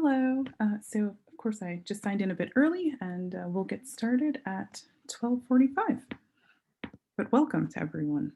Hello. Of course, I just signed in a bit early, and we'll get started at 12:45. But welcome to everyone.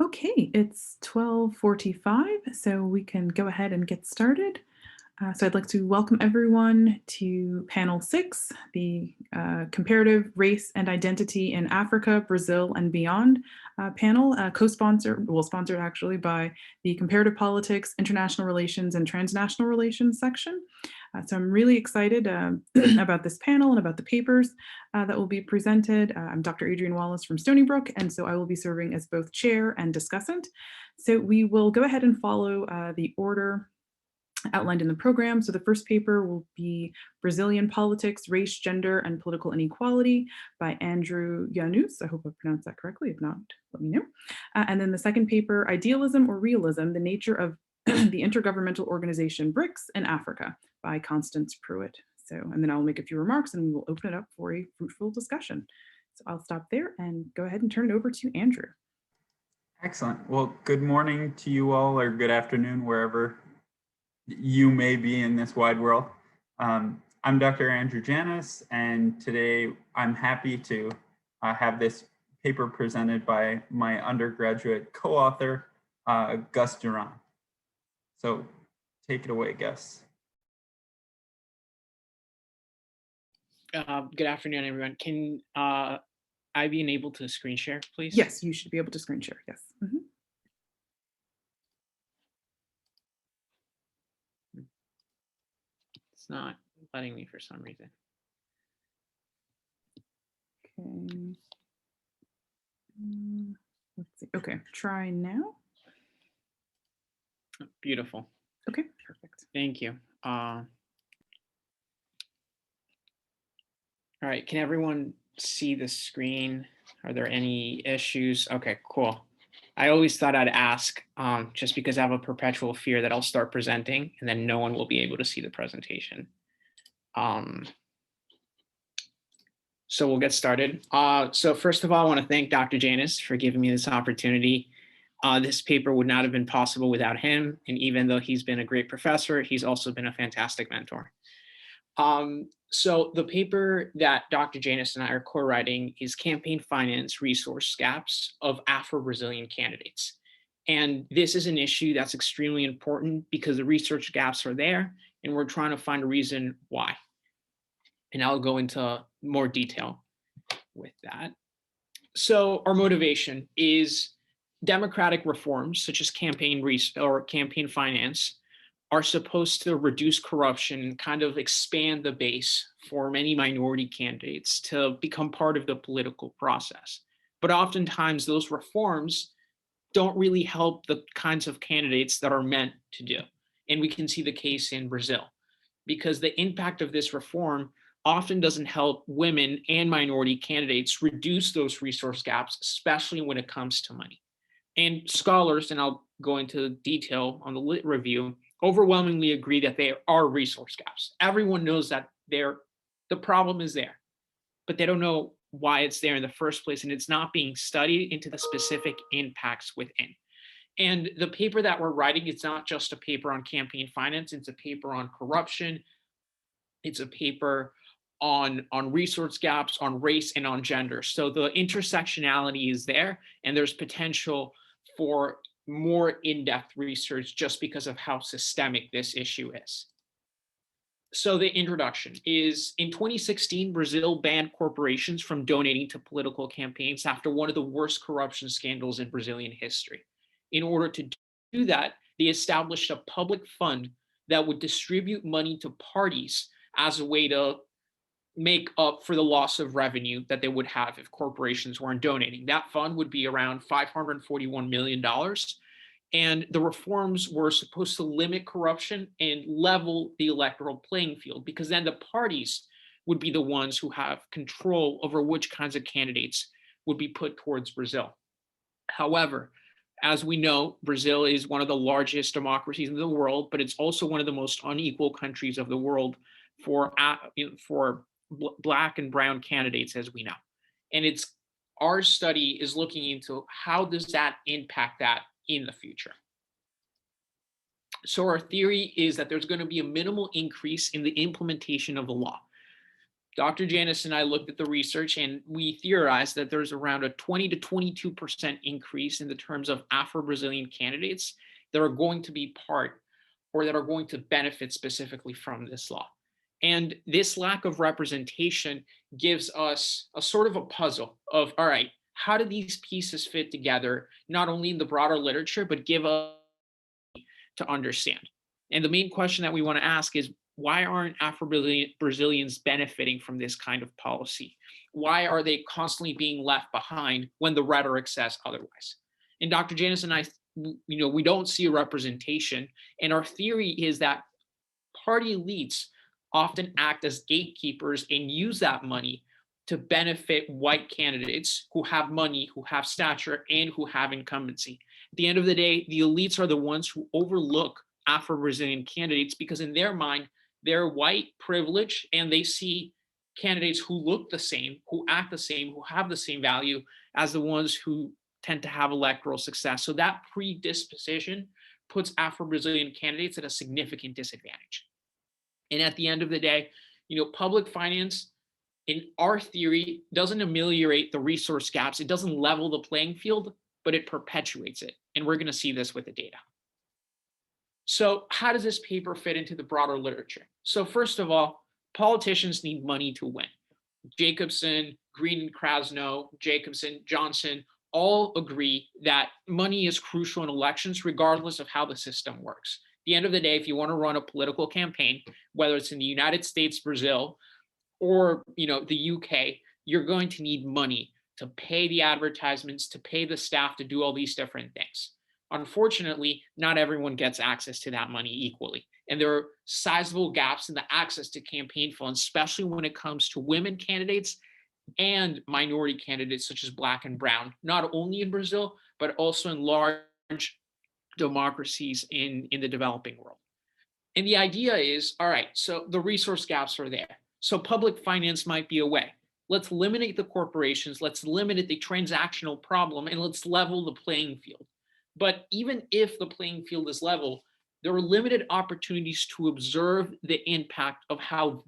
Okay, it's 12:45, so we can go ahead and get started. So I'd like to welcome everyone to panel 6, the Comparative Race and Identity in Africa, Brazil, and Beyond panel, sponsored actually by the Comparative Politics, International Relations, and Transnational Relations section. So I'm really excited about this panel and about the papers that will be presented. I'm Dr. Adrienne Wallace from Stony Brook, and so I will be serving as both chair and discussant. So we will go ahead and follow the order outlined in the program. So the first paper will be Brazilian Politics, Race, Gender, and Political Inequality by Andrew Janus. I hope I pronounced that correctly. If not, let me know. And then the second paper, Idealism or Realism, the Nature of the Intergovernmental Organization BRICS in Africa by Constance Pruitt. So, and then I'll make a few remarks and we will open it up for a fruitful discussion. So I'll stop there and go ahead and turn it over to Andrew. Excellent. Well, good morning to you all, or good afternoon, wherever you may be in this wide world. I'm Dr. Andrew Janus, and today I'm happy to have this paper presented by my undergraduate co-author, Gus Duran. So take it away, Gus. Good afternoon, everyone. Can I be enabled to screen share, please? Yes, you should be able to screen share, yes. Mm-hmm. It's not letting me for some reason. Okay. Let's see. Okay, try now. Beautiful. Okay, perfect. Thank you. All right, can everyone see the screen? Are there any issues? Okay, cool. I always thought I'd ask, just because I have a perpetual fear that I'll start presenting and then no one will be able to see the presentation. So we'll get started. So first of all, I want to thank Dr. Janus for giving me this opportunity. This paper would not have been possible without him. And even though he's been a great professor, he's also been a fantastic mentor. So the paper that Dr. Janus and I are co-writing is Campaign Finance Resource Gaps of Afro-Brazilian Candidates. And this is an issue that's extremely important because the research gaps are there and we're trying to find a reason why. And I'll go into more detail with that. So our motivation is democratic reforms such as campaign finance are supposed to reduce corruption and kind of expand the base for many minority candidates to become part of the political process. But oftentimes those reforms don't really help the kinds of candidates that are meant to do. And we can see the case in Brazil, because the impact of this reform often doesn't help women and minority candidates reduce those resource gaps, especially when it comes to money. And scholars, and I'll go into detail on the lit review, overwhelmingly agree that there are resource gaps. Everyone knows that the problem is there, but they don't know why it's there in the first place, and it's not being studied into the specific impacts within. And the paper that we're writing, it's not just a paper on campaign finance, it's a paper on corruption, it's a paper on resource gaps, on race, and on gender. So the intersectionality is there, and there's potential for more in-depth research just because of how systemic this issue is. So the introduction is, in 2016, Brazil banned corporations from donating to political campaigns after one of the worst corruption scandals in Brazilian history. In order to do that, they established a public fund that would distribute money to parties as a way to make up for the loss of revenue that they would have if corporations weren't donating. That fund would be around $541 million. And the reforms were supposed to limit corruption and level the electoral playing field, because then the parties would be the ones who have control over which kinds of candidates would be put towards Brazil. However, as we know, Brazil is one of the largest democracies in the world, but it's also one of the most unequal countries of the world for Black and brown candidates, as we know. And our study is looking into how does that impact that in the future. So our theory is that there's going to be a minimal increase in the implementation of the law. Dr. Janice and I looked at the research and we theorized that there's around a 20 to 22% increase in the terms of Afro-Brazilian candidates that are going to be part or that are going to benefit specifically from this law. And this lack of representation gives us a sort of a puzzle of, all right, how do these pieces fit together, not only in the broader literature, but give us to understand. And the main question that we want to ask is, why aren't Afro-Brazilians benefiting from this kind of policy? Why are they constantly being left behind when the rhetoric says otherwise? And Dr. Janice and I, we don't see a representation. And our theory is that party elites often act as gatekeepers and use that money to benefit white candidates who have money, who have stature, and who have incumbency. At the end of the day, the elites are the ones who overlook Afro-Brazilian candidates because in their mind, they're white, privileged, and they see candidates who look the same, who act the same, who have the same value as the ones who tend to have electoral success. So that predisposition puts Afro-Brazilian candidates at a significant disadvantage. And at the end of the day, public finance, in our theory, doesn't ameliorate the resource gaps. It doesn't level the playing field, but it perpetuates it. And we're going to see this with the data. So how does this paper fit into the broader literature? So first of all, politicians need money to win. Jacobson, Green and Krasno, Jacobson, Johnson, all agree that money is crucial in elections, regardless of how the system works. At the end of the day, if you want to run a political campaign, whether it's in the United States, Brazil, or the UK, you're going to need money to pay the advertisements, to pay the staff to do all these different things. Unfortunately, not everyone gets access to that money equally. And there are sizable gaps in the access to campaign funds, especially when it comes to women candidates and minority candidates such as Black and Brown, not only in Brazil, but also in large democracies in the developing world. And the idea is, all right, so the resource gaps are there. So public finance might be a way. Let's eliminate the corporations, let's eliminate the transactional problem, and let's level the playing field. But even if the playing field is level, there are limited opportunities to observe the impact of how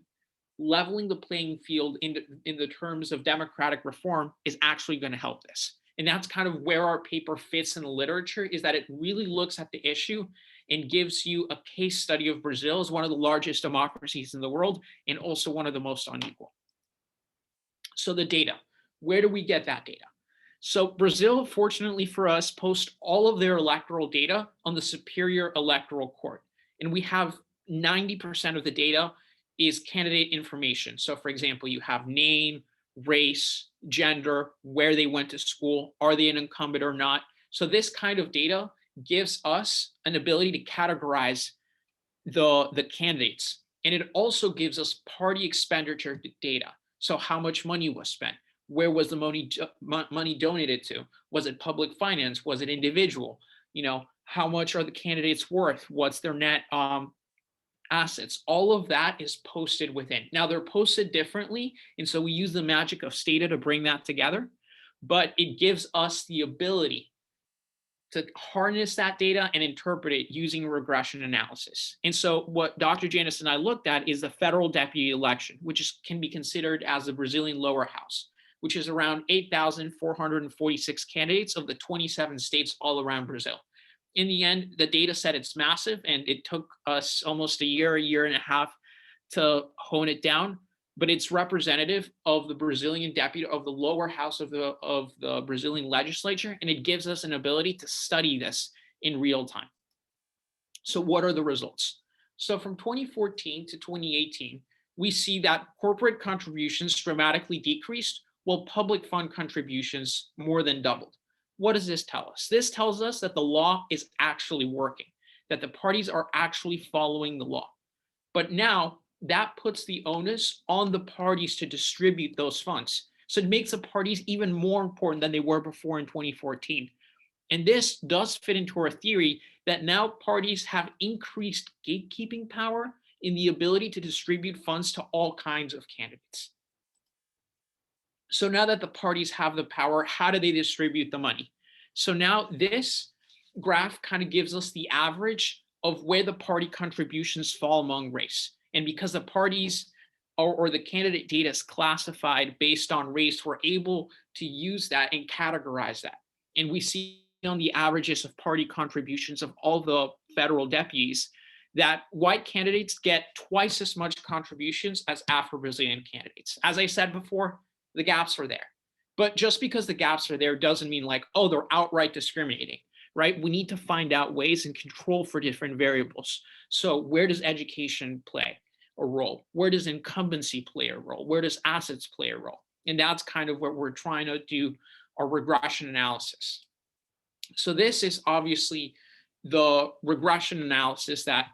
leveling the playing field in the terms of democratic reform is actually going to help this. And that's kind of where our paper fits in the literature, is that it really looks at the issue and gives you a case study of Brazil as one of the largest democracies in the world and also one of the most unequal. So the data, where do we get that data? So Brazil, fortunately for us, posts all of their electoral data on the Superior Electoral Court. And we have 90% of the data is candidate information. So for example, you have name, race, gender, where they went to school, are they an incumbent or not? So this kind of data gives us an ability to categorize the candidates. And it also gives us party expenditure data. So how much money was spent? Where was the money donated to? Was it public finance? Was it individual? How much are the candidates worth? What's their net assets? All of that is posted within. Now they're posted differently, and so we use the magic of Stata to bring that together, but it gives us the ability to harness that data and interpret it using regression analysis. And so what Dr. Janice and I looked at is the federal deputy election, which can be considered as the Brazilian lower house, which is around 8,446 candidates of the 27 states all around Brazil. In the end, the data set, it's massive, and it took us almost a year and a half to hone it down, but it's representative of the Brazilian deputy, of the lower house of the Brazilian legislature, and it gives us an ability to study this in real time. So what are the results? So from 2014 to 2018, we see that corporate contributions dramatically decreased, while public fund contributions more than doubled. What does this tell us? This tells us that the law is actually working, that the parties are actually following the law. But now that puts the onus on the parties to distribute those funds. So it makes the parties even more important than they were before in 2014. And this does fit into our theory that now parties have increased gatekeeping power in the ability to distribute funds to all kinds of candidates. So now that the parties have the power, how do they distribute the money? So now this graph kind of gives us the average of where the party contributions fall among race. And because the parties or the candidate data is classified based on race, we're able to use that and categorize that. And we see on the averages of party contributions of all the federal deputies that white candidates get twice as much contributions as Afro-Brazilian candidates. As I said before, the gaps are there. But just because the gaps are there doesn't mean like, oh, they're outright discriminating, right? We need to find out ways and control for different variables. So where does education play a role? Where does incumbency play a role? Where does assets play a role? And that's kind of what we're trying to do our regression analysis. So this is obviously the regression analysis that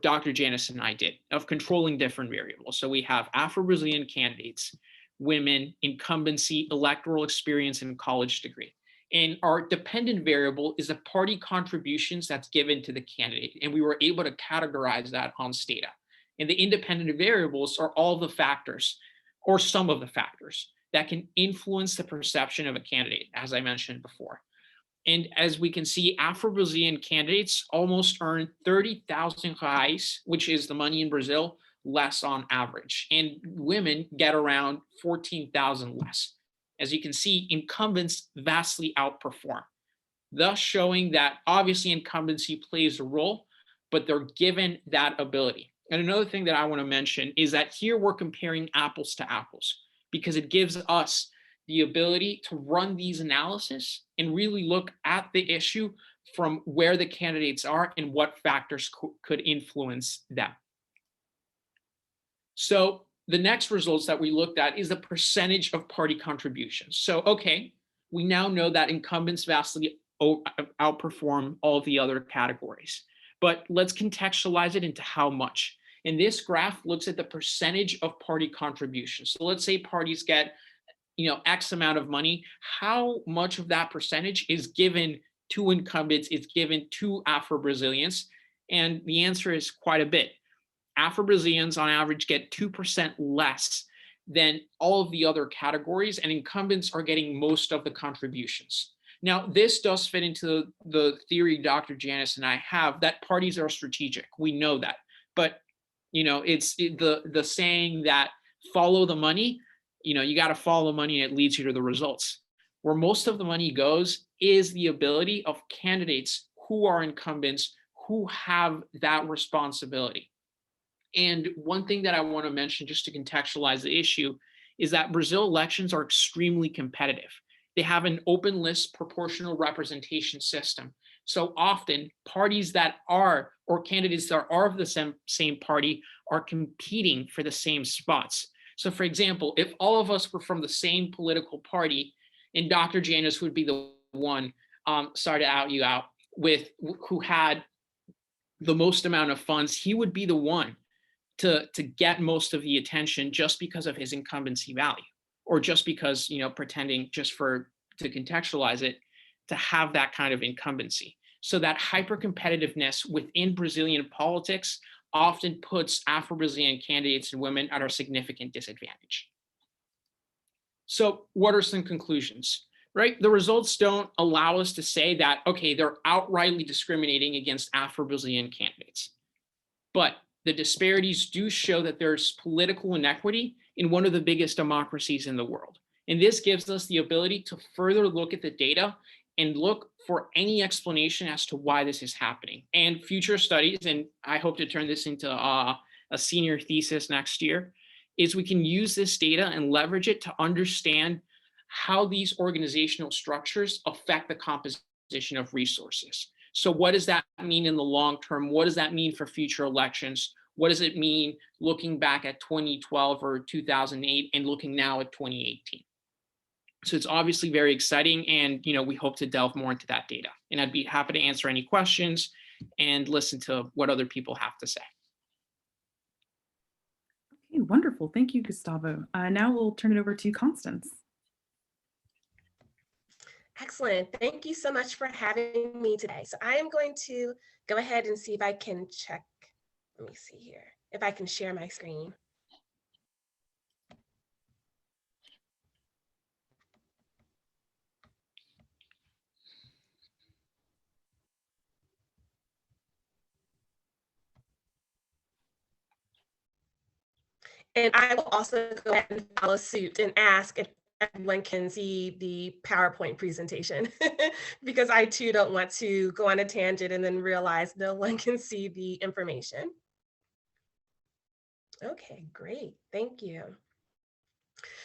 Dr. Janice and I did of controlling different variables. So we have Afro-Brazilian candidates, women, incumbency, electoral experience, and college degree. And our dependent variable is the party contributions that's given to the candidate. And we were able to categorize that on Stata. And the independent variables are all the factors, or some of the factors, that can influence the perception of a candidate, as I mentioned before. And as we can see, Afro-Brazilian candidates almost earn 30,000 reais, which is the money in Brazil, less on average. And women get around 14,000 less. As you can see, incumbents vastly outperform, thus showing that obviously incumbency plays a role, but they're given that ability. And another thing that I want to mention is that here we're comparing apples to apples because it gives us the ability to run these analyses and really look at the issue from where the candidates are and what factors could influence them. So the next results that we looked at is the percentage of party contributions. So, okay, we now know that incumbents vastly outperform all the other categories, but let's contextualize it into how much. And this graph looks at the percentage of party contributions. So let's say parties get X amount of money, how much of that percentage is given to incumbents, is given to Afro-Brazilians? And the answer is quite a bit. Afro-Brazilians on average get 2% less than all of the other categories, and incumbents are getting most of the contributions. Now, this does fit into the theory Dr. Janice and I have that parties are strategic. We know that. But, it's the saying that follow the money. You got to follow money and it leads you to the results. Where most of the money goes is the ability of candidates who are incumbents, who have that responsibility. And one thing that I want to mention just to contextualize the issue is that Brazil elections are extremely competitive. They have an open list proportional representation system. So often parties that are, or candidates that are of the same party are competing for the same spots. So for example, if all of us were from the same political party and Dr. Janice would be the one, sorry to out you out, who had the most amount of funds, he would be the one to get most of the attention just because of his incumbency value, or just because, pretending just to contextualize it, to have that kind of incumbency. So that hyper-competitiveness within Brazilian politics often puts Afro-Brazilian candidates and women at a significant disadvantage. So what are some conclusions, right? The results don't allow us to say that, okay, they're outrightly discriminating against Afro-Brazilian candidates. But the disparities do show that there's political inequity in one of the biggest democracies in the world. And this gives us the ability to further look at the data and look for any explanation as to why this is happening. And future studies, and I hope to turn this into a senior thesis next year, is we can use this data and leverage it to understand how these organizational structures affect the composition of resources. So what does that mean in the long term? What does that mean for future elections? What does it mean looking back at 2012 or 2008 and looking now at 2018? So it's obviously very exciting, and we hope to delve more into that data. And I'd be happy to answer any questions and listen to what other people have to say. Okay, wonderful. Thank you, Gustavo. Now we'll turn it over to Constance. Excellent. Thank you so much for having me today. So I am going to go ahead and see if I can check. Let me see here, if I can share my screen. And I will also go ahead and follow suit and ask if everyone can see the PowerPoint presentation because I too don't want to go on a tangent and then realize no one can see the information. Okay, great, thank you.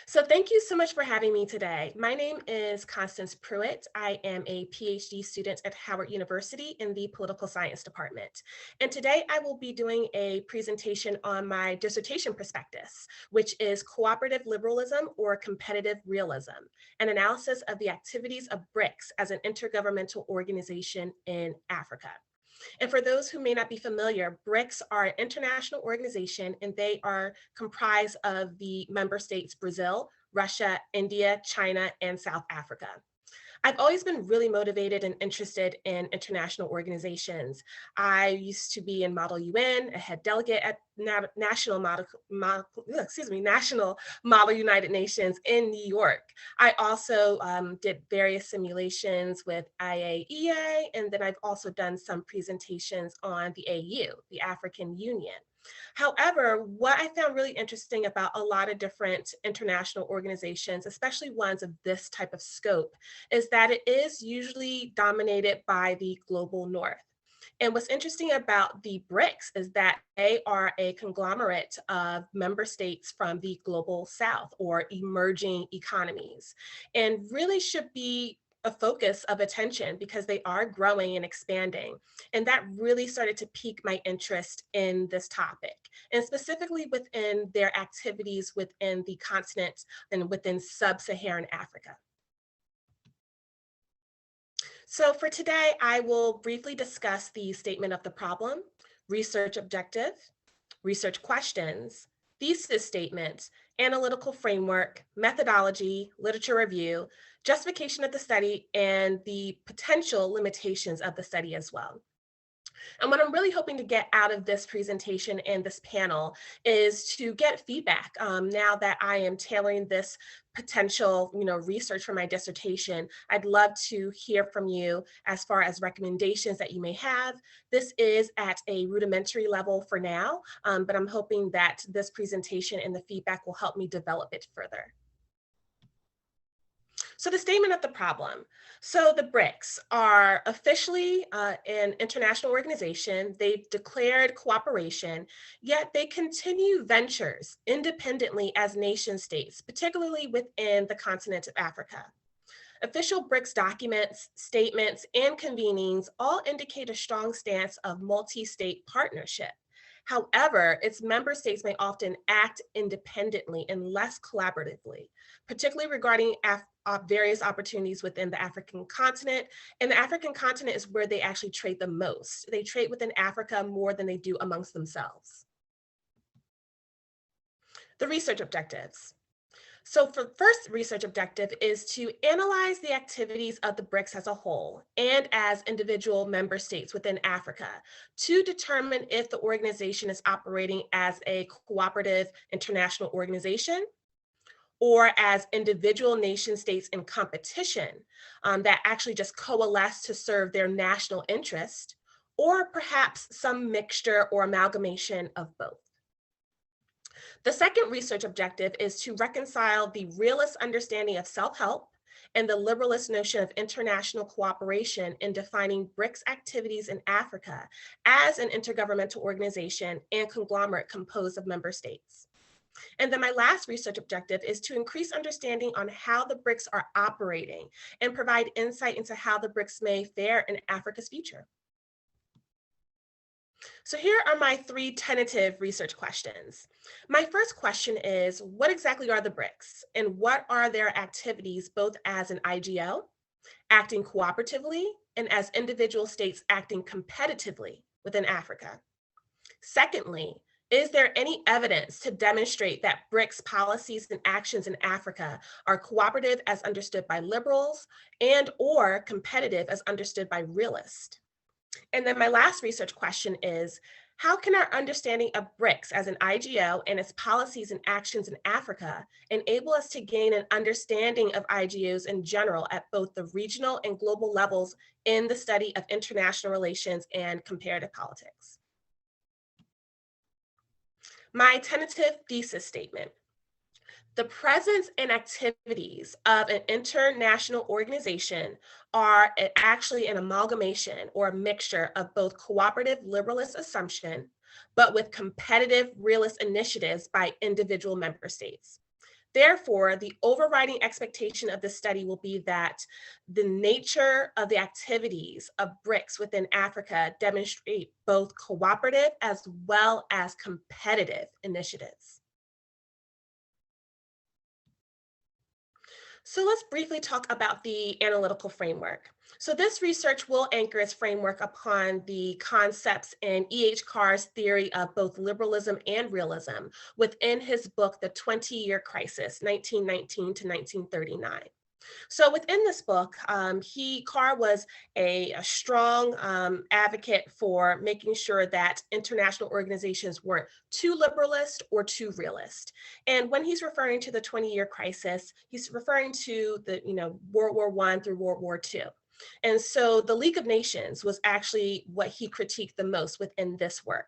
So thank you so much for having me today. My name is Constance Pruitt. I am a PhD student at Howard University in the Political Science Department. And today I will be doing a presentation on my dissertation prospectus, which is Cooperative Liberalism or Competitive Realism, an analysis of the activities of BRICS as an intergovernmental organization in Africa. And for those who may not be familiar, BRICS are an international organization and they are comprised of the member states Brazil, Russia, India, China, and South Africa. I've always been really motivated and interested in international organizations. I used to be in Model UN, a head delegate at National Model United Nations in New York. I also did various simulations with IAEA, and then I've also done some presentations on the AU, the African Union. However, what I found really interesting about a lot of different international organizations, especially ones of this type of scope, is that it is usually dominated by the global north. And what's interesting about the BRICS is that they are a conglomerate of member states from the global south or emerging economies, and really should be a focus of attention because they are growing and expanding. And that really started to pique my interest in this topic, and specifically within their activities within the continent and within sub-Saharan Africa. So for today, I will briefly discuss the statement of the problem, research objective, research questions, thesis statement, analytical framework, methodology, literature review, justification of the study, and the potential limitations of the study as well. And what I'm really hoping to get out of this presentation and this panel is to get feedback. Now that I am tailoring this potential research for my dissertation, I'd love to hear from you as far as recommendations that you may have. This is at a rudimentary level for now, but I'm hoping that this presentation and the feedback will help me develop it further. So the statement of the problem. So the BRICS are officially an international organization. They've declared cooperation, yet they continue ventures independently as nation states, particularly within the continent of Africa. Official BRICS documents, statements, and convenings all indicate a strong stance of multi-state partnership. However, its member states may often act independently and less collaboratively, particularly regarding various opportunities within the African continent. And the African continent is where they actually trade the most. They trade within Africa more than they do amongst themselves. The research objectives. So for first research objective is to analyze the activities of the BRICS as a whole and as individual member states within Africa to determine if the organization is operating as a cooperative international organization or as individual nation states in competition that actually just coalesce to serve their national interest, or perhaps some mixture or amalgamation of both. The second research objective is to reconcile the realist understanding of self-help and the liberalist notion of international cooperation in defining BRICS activities in Africa as an intergovernmental organization and conglomerate composed of member states. And then my last research objective is to increase understanding on how the BRICS are operating and provide insight into how the BRICS may fare in Africa's future. So here are my three tentative research questions. My first question is, what exactly are the BRICS and what are their activities both as an IGO, acting cooperatively, and as individual states acting competitively within Africa? Secondly, is there any evidence to demonstrate that BRICS policies and actions in Africa are cooperative as understood by liberals and/or competitive as understood by realists? And then my last research question is, how can our understanding of BRICS as an IGO and its policies and actions in Africa enable us to gain an understanding of IGOs in general at both the regional and global levels in the study of international relations and comparative politics? My tentative thesis statement. The presence and activities of an international organization are actually an amalgamation or a mixture of both cooperative liberalist assumption, but with competitive realist initiatives by individual member states. Therefore, the overriding expectation of this study will be that the nature of the activities of BRICS within Africa demonstrate both cooperative as well as competitive initiatives. So let's briefly talk about the analytical framework. So this research will anchor its framework upon the concepts in E.H. Carr's theory of both liberalism and realism within his book, The 20-Year Crisis, 1919 to 1939. So within this book, Carr was a strong advocate for making sure that international organizations weren't too liberalist or too realist. And when he's referring to the 20-year crisis, he's referring to the World War I through World War II. And so the League of Nations was actually what he critiqued the most within this work.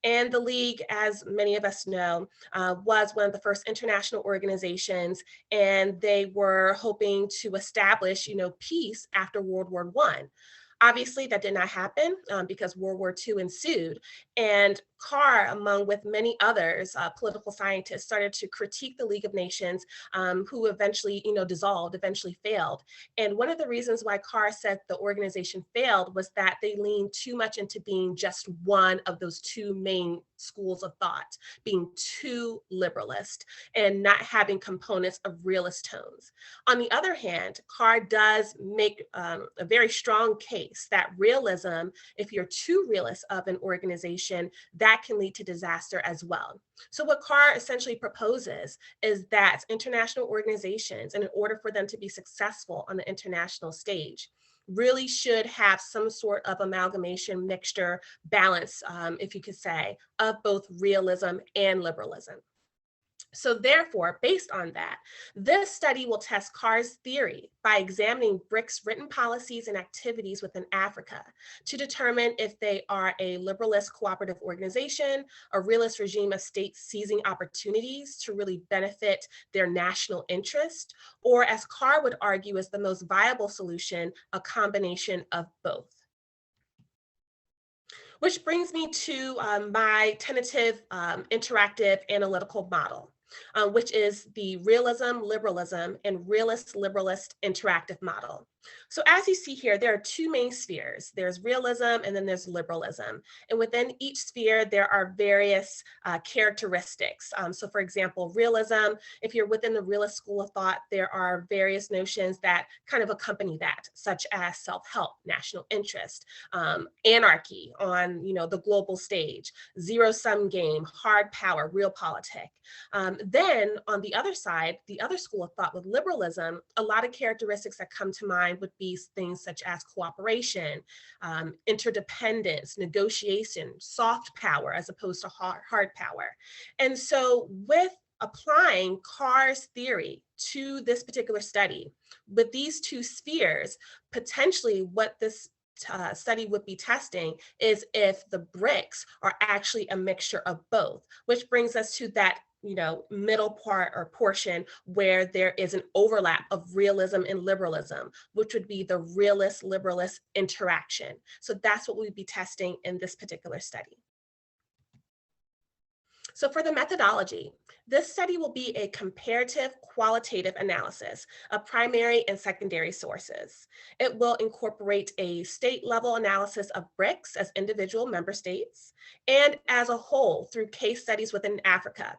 And the League, as many of us know, was one of the first international organizations, and they were hoping to establish, peace after World War I. Obviously, that did not happen because World War II ensued. And Carr, among with many others, political scientists, started to critique the League of Nations, who eventually, dissolved, eventually failed. And one of the reasons why Carr said the organization failed was that they leaned too much into being just one of those two main schools of thought, being too liberalist and not having components of realist tones. On the other hand, Carr does make a very strong case that realism, if you're too realist of an organization, that can lead to disaster as well. So what Carr essentially proposes is that international organizations, and in order for them to be successful on the international stage, really should have some sort of amalgamation, mixture, balance, if you could say, of both realism and liberalism. So therefore, based on that, this study will test Carr's theory by examining BRICS written policies and activities within Africa to determine if they are a liberalist cooperative organization, a realist regime of states seizing opportunities to really benefit their national interest, or as Carr would argue is the most viable solution, a combination of both. Which brings me to my tentative interactive analytical model. Which is the Realism, Liberalism, and Realist-Liberalist interactive model. So as you see here, there are two main spheres. There's realism and then there's liberalism. And within each sphere, there are various characteristics. So for example, realism, if you're within the realist school of thought, there are various notions that kind of accompany that, such as self-help, national interest, anarchy on the global stage, zero-sum game, hard power, realpolitik. Then on the other side, the other school of thought with liberalism, a lot of characteristics that come to mind would be things such as cooperation, interdependence, negotiation, soft power as opposed to hard power. And so with applying Carr's theory to this particular study, with these two spheres, potentially what this study would be testing is if the BRICS are actually a mixture of both, which brings us to that middle part or portion where there is an overlap of realism and liberalism, which would be the realist-liberalist interaction. So that's what we'd be testing in this particular study. So for the methodology, this study will be a comparative qualitative analysis of primary and secondary sources. It will incorporate a state-level analysis of BRICS as individual member states and as a whole through case studies within Africa.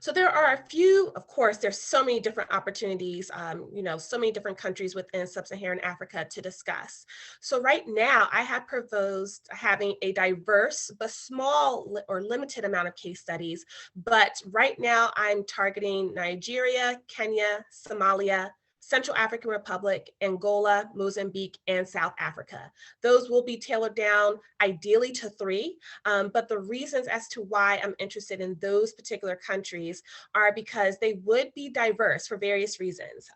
So there are a few, of course, there's so many different opportunities, so many different countries within sub-Saharan Africa to discuss. So right now I have proposed having a diverse but small or limited amount of case studies. But right now I'm targeting Nigeria, Kenya, Somalia, Central African Republic, Angola, Mozambique, and South Africa. Those will be tailored down ideally to 3, but the reasons as to why I'm interested in those particular countries are because they would be diverse for various reasons.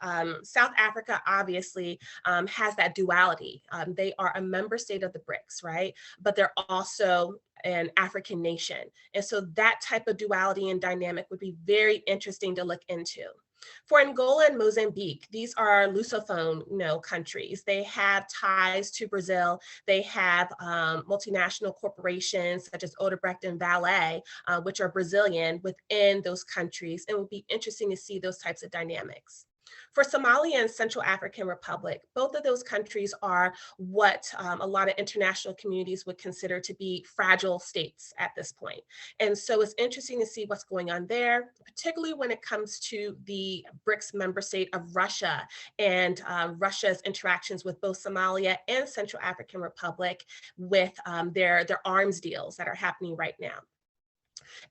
South Africa obviously has that duality. They are a member state of the BRICS, right? But they're also an African nation. And so that type of duality and dynamic would be very interesting to look into. For Angola and Mozambique, these are Lusophone countries. They have ties to Brazil. They have multinational corporations such as Odebrecht and Vale, which are Brazilian within those countries. It will be interesting to see those types of dynamics. For Somalia and Central African Republic, both of those countries are what a lot of international communities would consider to be fragile states at this point. And so it's interesting to see what's going on there, particularly when it comes to the BRICS member state of Russia and Russia's interactions with both Somalia and Central African Republic with their arms deals that are happening right now.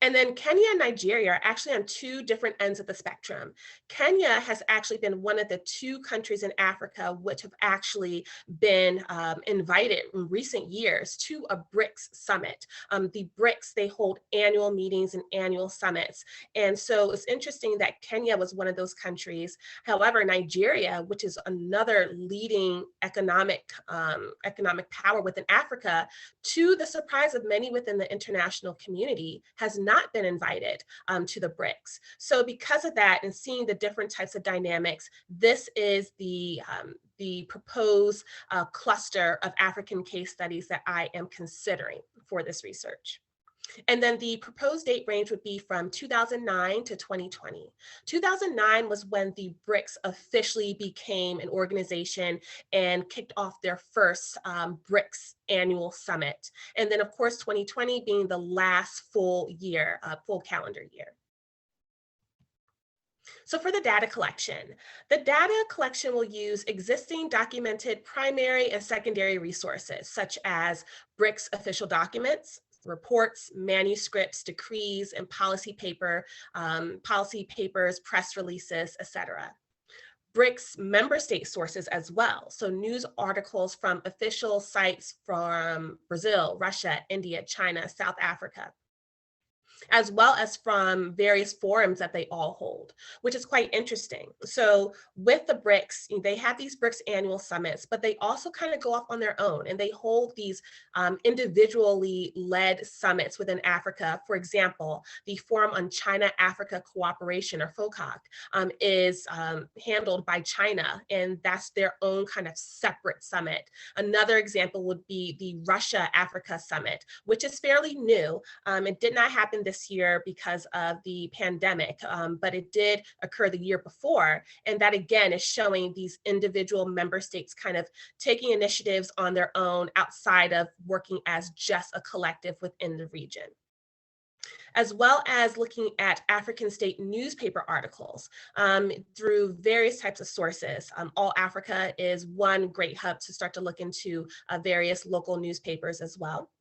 And then Kenya and Nigeria are actually on 2 different ends of the spectrum. Kenya has actually been one of the 2 countries in Africa which have actually been invited in recent years to a BRICS summit. The BRICS, they hold annual meetings and annual summits. And so it's interesting that Kenya was one of those countries. However, Nigeria, which is another leading economic power within Africa, to the surprise of many within the international community, has not been invited to the BRICS. So because of that, and seeing the different types of dynamics, this is the proposed cluster of African case studies that I am considering for this research. And then the proposed date range would be from 2009 to 2020. 2009 was when the BRICS officially became an organization and kicked off their first BRICS annual summit. And then of course, 2020 being the last full year, full calendar year. So for the data collection will use existing documented primary and secondary resources, such as BRICS official documents, reports, manuscripts, decrees, and policy papers, press releases, etc. BRICS member state sources as well. So news articles from official sites from Brazil, Russia, India, China, South Africa, as well as from various forums that they all hold, which is quite interesting. So with the BRICS, they have these BRICS annual summits, but they also kind of go off on their own and they hold these individually led summits within Africa. For example, the Forum on China-Africa Cooperation, or FOCAC, is handled by China, and that's their own kind of separate summit. Another example would be the Russia-Africa Summit, which is fairly new. It did not happen this year because of the pandemic, but it did occur the year before. And that again is showing these individual member states kind of taking initiatives on their own outside of working as just a collective within the region, as well as looking at African state newspaper articles through various types of sources. All Africa is one great hub to start to look into various local newspapers as well.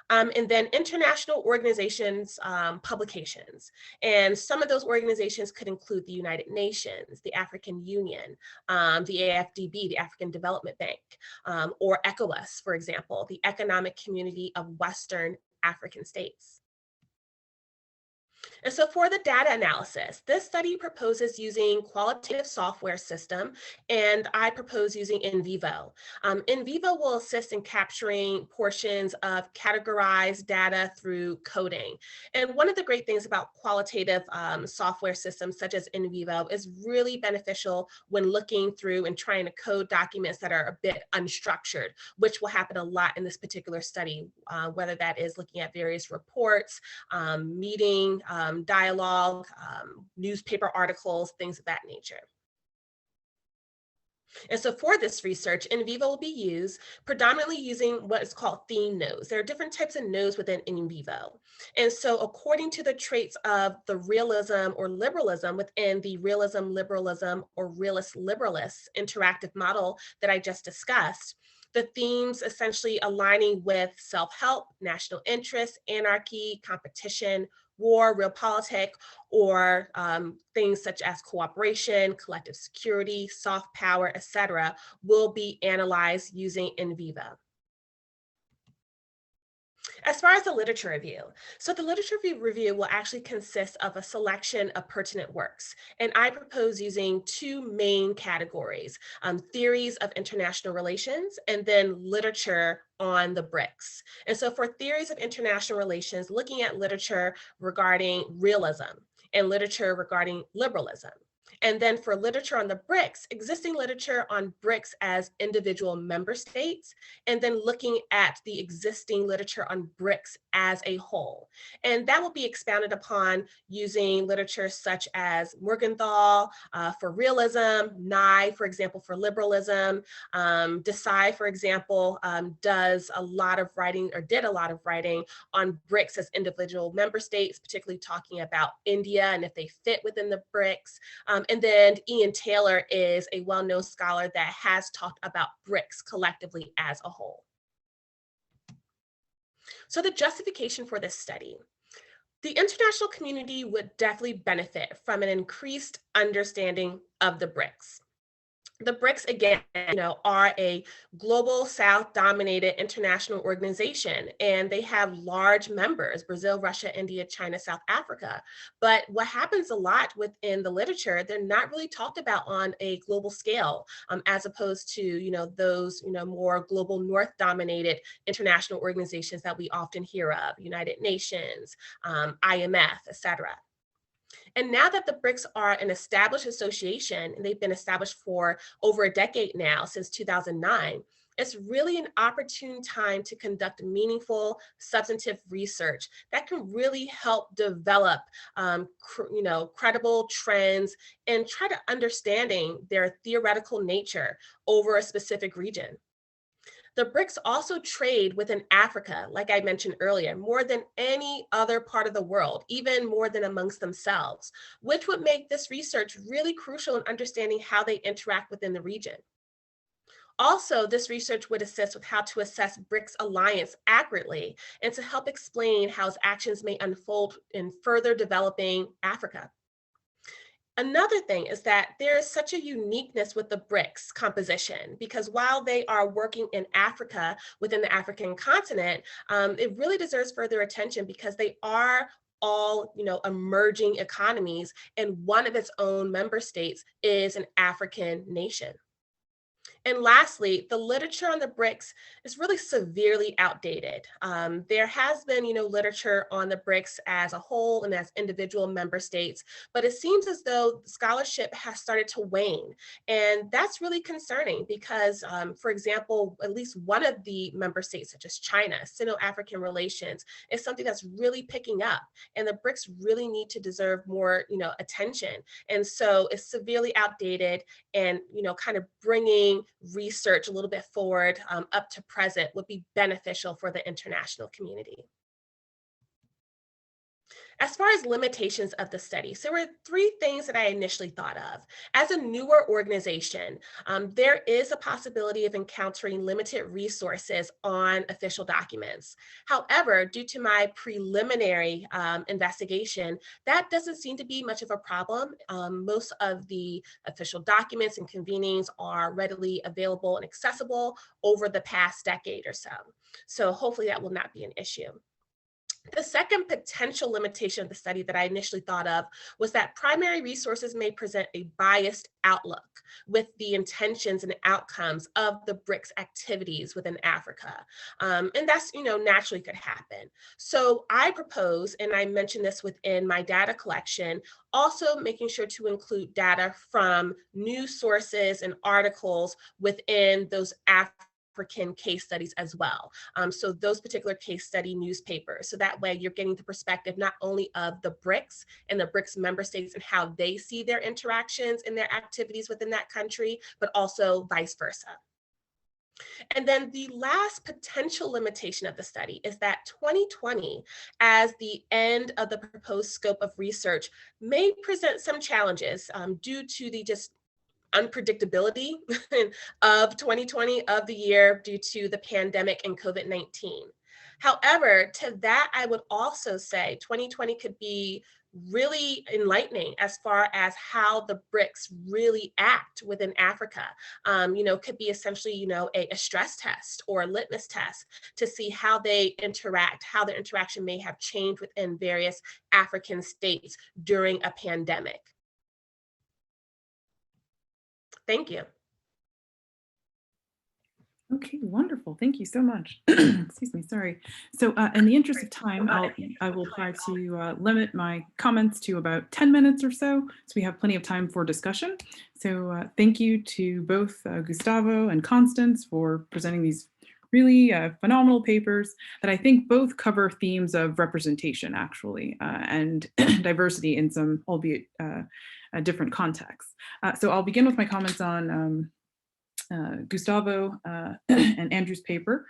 And then international organizations, publications. And some of those organizations could include the United Nations, the African Union, the AFDB, the African Development Bank, or ECOWAS, for example, the Economic Community of Western African States. And so for the data analysis, this study proposes using qualitative software system, and I propose using NVivo. NVivo will assist in capturing portions of categorized data through coding. And one of the great things about qualitative software systems such as NVivo is really beneficial when looking through and trying to code documents that are a bit unstructured, which will happen a lot in this particular study, whether that is looking at various reports, meeting, dialogue, newspaper articles, things of that nature. And so for this research, NVivo will be used predominantly using what is called theme nodes. There are different types of nodes within NVivo. And so according to the traits of the realism or liberalism within the realism, liberalism, or realist-liberalist interactive model that I just discussed, the themes essentially aligning with self-help, national interest, anarchy, competition, war, realpolitik, or things such as cooperation, collective security, soft power, etc., will be analyzed using NViva. As far as the literature review, so the literature review will actually consist of a selection of pertinent works. And I propose using two main categories, theories of international relations and then literature on the BRICS. And so for theories of international relations, looking at literature regarding realism and literature regarding liberalism. And then for literature on the BRICS, existing literature on BRICS as individual member states, and then looking at the existing literature on BRICS as a whole. And that will be expounded upon using literature such as Morgenthau for realism, Nye, for example, for liberalism. Desai, for example, does a lot of writing, or did a lot of writing on BRICS as individual member states, particularly talking about India and if they fit within the BRICS. And then Ian Taylor is a well-known scholar that has talked about BRICS collectively as a whole. So the justification for this study. The international community would definitely benefit from an increased understanding of the BRICS. The BRICS, again, are a global South-dominated international organization, and they have large members: Brazil, Russia, India, China, South Africa. But what happens a lot within the literature, they're not really talked about on a global scale, as opposed to those more global North-dominated international organizations that we often hear of: United Nations, IMF, etc. And now that the BRICS are an established association, and they've been established for over a decade now, since 2009, it's really an opportune time to conduct meaningful, substantive research that can really help develop credible trends and try to understanding their theoretical nature over a specific region. The BRICS also trade within Africa, like I mentioned earlier, more than any other part of the world, even more than amongst themselves, which would make this research really crucial in understanding how they interact within the region. Also, this research would assist with how to assess BRICS alliance accurately and to help explain how its actions may unfold in further developing Africa. Another thing is that there is such a uniqueness with the BRICS composition, because while they are working in Africa, within the African continent, it really deserves further attention because they are all emerging economies, and one of its own member states is an African nation. And lastly, the literature on the BRICS is really severely outdated. There has been, literature on the BRICS as a whole and as individual member states, but it seems as though scholarship has started to wane. And that's really concerning because, for example, at least one of the member states, such as China, Sino-African relations, is something that's really picking up. And the BRICS really need to deserve more, attention. And so it's severely outdated, and, kind of bringing research a little bit forward up to present would be beneficial for the international community. As far as limitations of the study, so there were three things that I initially thought of. As a newer organization, there is a possibility of encountering limited resources on official documents. However, due to my preliminary investigation, that doesn't seem to be much of a problem. Most of the official documents and convenings are readily available and accessible over the past decade or so. So hopefully that will not be an issue. The second potential limitation of the study that I initially thought of was that primary resources may present a biased outlook with the intentions and outcomes of the BRICS activities within Africa. And that's, naturally could happen. So I propose, and I mentioned this within my data collection, also making sure to include data from news sources and articles within those African case studies as well. So those particular case study newspapers. So that way you're getting the perspective not only of the BRICS and the BRICS member states and how they see their interactions and their activities within that country, but also vice versa. And then the last potential limitation of the study is that 2020, as the end of the proposed scope of research, may present some challenges due to the just unpredictability of 2020, of the year, due to the pandemic and COVID-19. However, to that, I would also say 2020 could be really enlightening as far as how the BRICS really act within Africa. Could be essentially, a stress test or a litmus test to see how they interact, how the interaction may have changed within various African states during a pandemic. Thank you. Okay, wonderful. Thank you so much. Excuse me, sorry. So in the interest of time, I will try to limit my comments to about 10 minutes or so we have plenty of time for discussion. So thank you to both Gustavo and Constance for presenting these really phenomenal papers that I think both cover themes of representation, actually, and diversity in some, albeit different contexts. So I'll begin with my comments on Gustavo and Andrew's paper.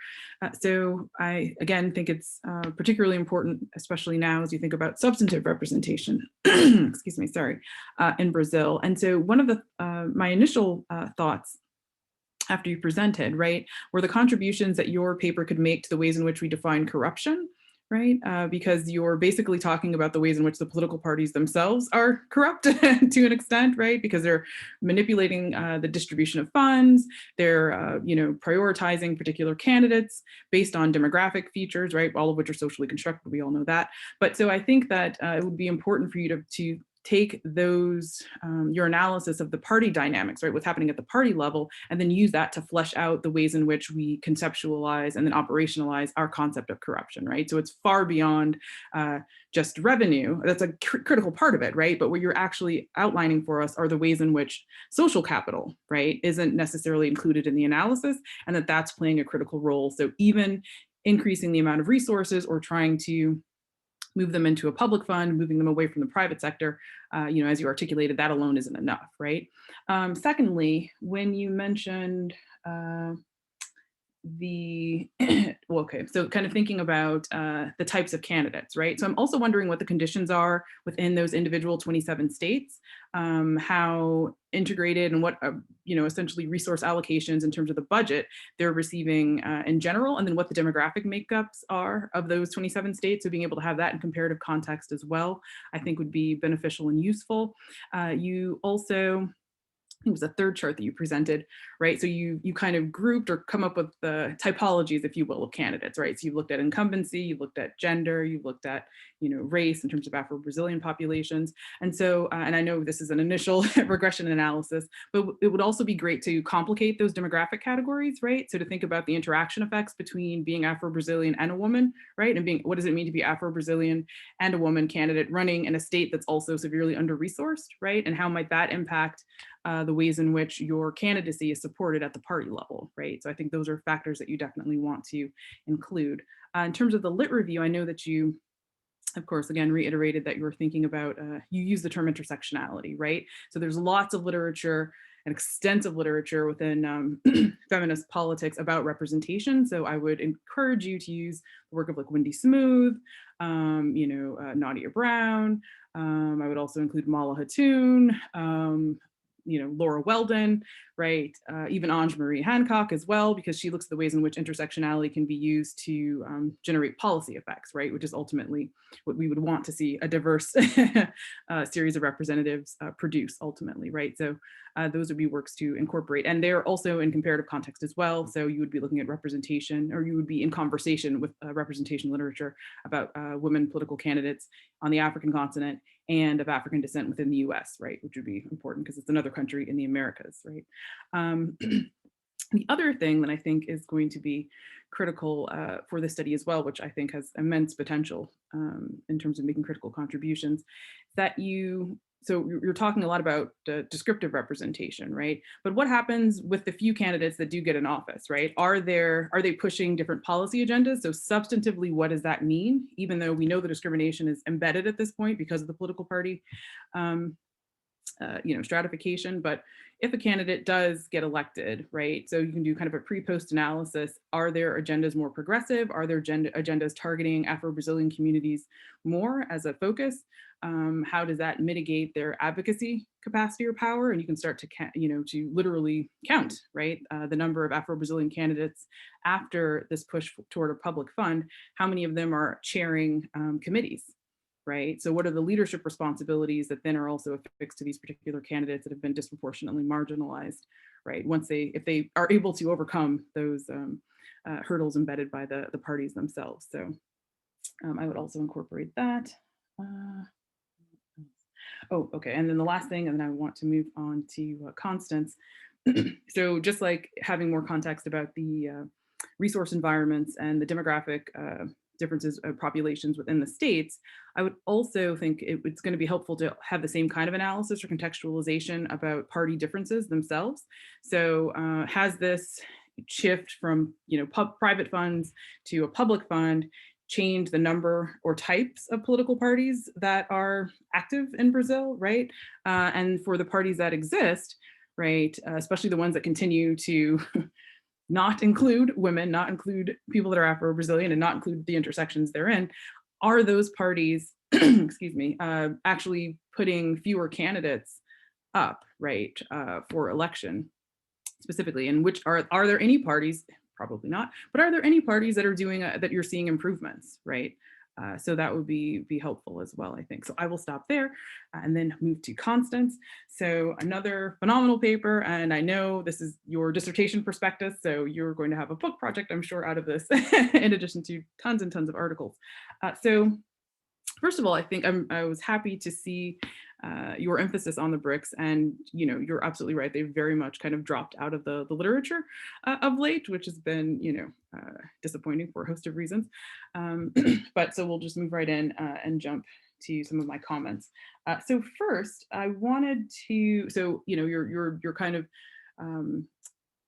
So I, again, think it's particularly important, especially now as you think about substantive representation, excuse me, sorry, in Brazil. And so one of the, my initial thoughts after you presented, right, were the contributions that your paper could make to the ways in which we define corruption, right? Because you're basically talking about the ways in which the political parties themselves are corrupt to an extent, right? Because they're manipulating the distribution of funds, they're prioritizing particular candidates based on demographic features, right? All of which are socially constructed, we all know that. But so I think that it would be important for you to take those, your analysis of the party dynamics, right, what's happening at the party level, and then use that to flesh out the ways in which we conceptualize and then operationalize our concept of corruption, right? So it's far beyond just revenue. That's a critical part of it, right? But what you're actually outlining for us are the ways in which social capital, right, isn't necessarily included in the analysis, and that's playing a critical role. So even increasing the amount of resources or trying to move them into a public fund, moving them away from the private sector, as you articulated, that alone isn't enough, right? Secondly, when you mentioned so kind of thinking about the types of candidates, right? So I'm also wondering what the conditions are within those individual 27 states, how integrated and what, essentially resource allocations in terms of the budget they're receiving in general, and then what the demographic makeups are of those 27 states. So being able to have that in comparative context as well, I think would be beneficial and useful. You also, I think it was the third chart that you presented, right? So you kind of grouped or come up with the typologies, if you will, of candidates, right? So you looked at incumbency, you looked at gender, you looked at, race in terms of Afro-Brazilian populations. And so, and I know this is an initial regression analysis, but it would also be great to complicate those demographic categories, right? So to think about the interaction effects between being Afro-Brazilian and a woman, right? And what does it mean to be Afro-Brazilian and a woman candidate running in a state that's also severely under-resourced, right? And how might that impact the ways in which your candidacy is supported at the party level, right? So I think those are factors that you definitely want to include. In terms of the lit review, I know that you, of course, again, reiterated that you were thinking about, you use the term intersectionality, right? So there's lots of literature and extensive literature within feminist politics about representation. So I would encourage you to use the work of like Wendy Smooth, Nadia Brown. I would also include Mala Hatoun, Laura Weldon, right? Even Ange Marie Hancock as well, because she looks at the ways in which intersectionality can be used to generate policy effects, right? Which is ultimately what we would want to see a diverse series of representatives produce ultimately, right? So those would be works to incorporate. And they're also in comparative context as well. So you would be looking at representation, or you would be in conversation with representation literature about women political candidates on the African continent and of African descent within the US, right? Which would be important because it's another country in the Americas, right? The other thing that I think is going to be critical for this study as well, which I think has immense potential in terms of making critical contributions, that so you're talking a lot about descriptive representation, right? But what happens with the few candidates that do get in office, right? Are they pushing different policy agendas? So substantively, what does that mean? Even though we know the discrimination is embedded at this point because of the political party stratification, but if a candidate does get elected, right, so you can do kind of a pre-post analysis. Are their agendas more progressive? Are their agendas targeting Afro-Brazilian communities more as a focus? How does that mitigate their advocacy capacity or power? And you can start to, to literally count, right, the number of Afro-Brazilian candidates after this push toward a public fund. How many of them are chairing committees? Right. So what are the leadership responsibilities that then are also affixed to these particular candidates that have been disproportionately marginalized, right? If they are able to overcome those hurdles embedded by the parties themselves. So I would also incorporate that. Oh, okay. And then the last thing, and then I want to move on to Constance. So just like having more context about the resource environments and the demographic differences of populations within the states, I would also think it's going to be helpful to have the same kind of analysis or contextualization about party differences themselves. So has this shift from private funds to a public fund change the number or types of political parties that are active in Brazil, right? And for the parties that exist, right, especially the ones that continue to not include women, not include people that are Afro-Brazilian, and not include the intersections they're in, are those parties, excuse me, actually putting fewer candidates up, right, for election specifically? And which are there any parties, probably not, but are there any parties that are doing, that you're seeing improvements, right? So that would be helpful as well, I think. So I will stop there and then move to Constance. So another phenomenal paper, and I know this is your dissertation prospectus, so you're going to have a book project, I'm sure, out of this, in addition to tons and tons of articles. So first of all, I think I was happy to see your emphasis on the BRICS, and you're absolutely right. They've very much kind of dropped out of the literature of late, which has been disappointing for a host of reasons. But so we'll just move right in and jump to some of my comments. So first, I wanted to, so you're kind of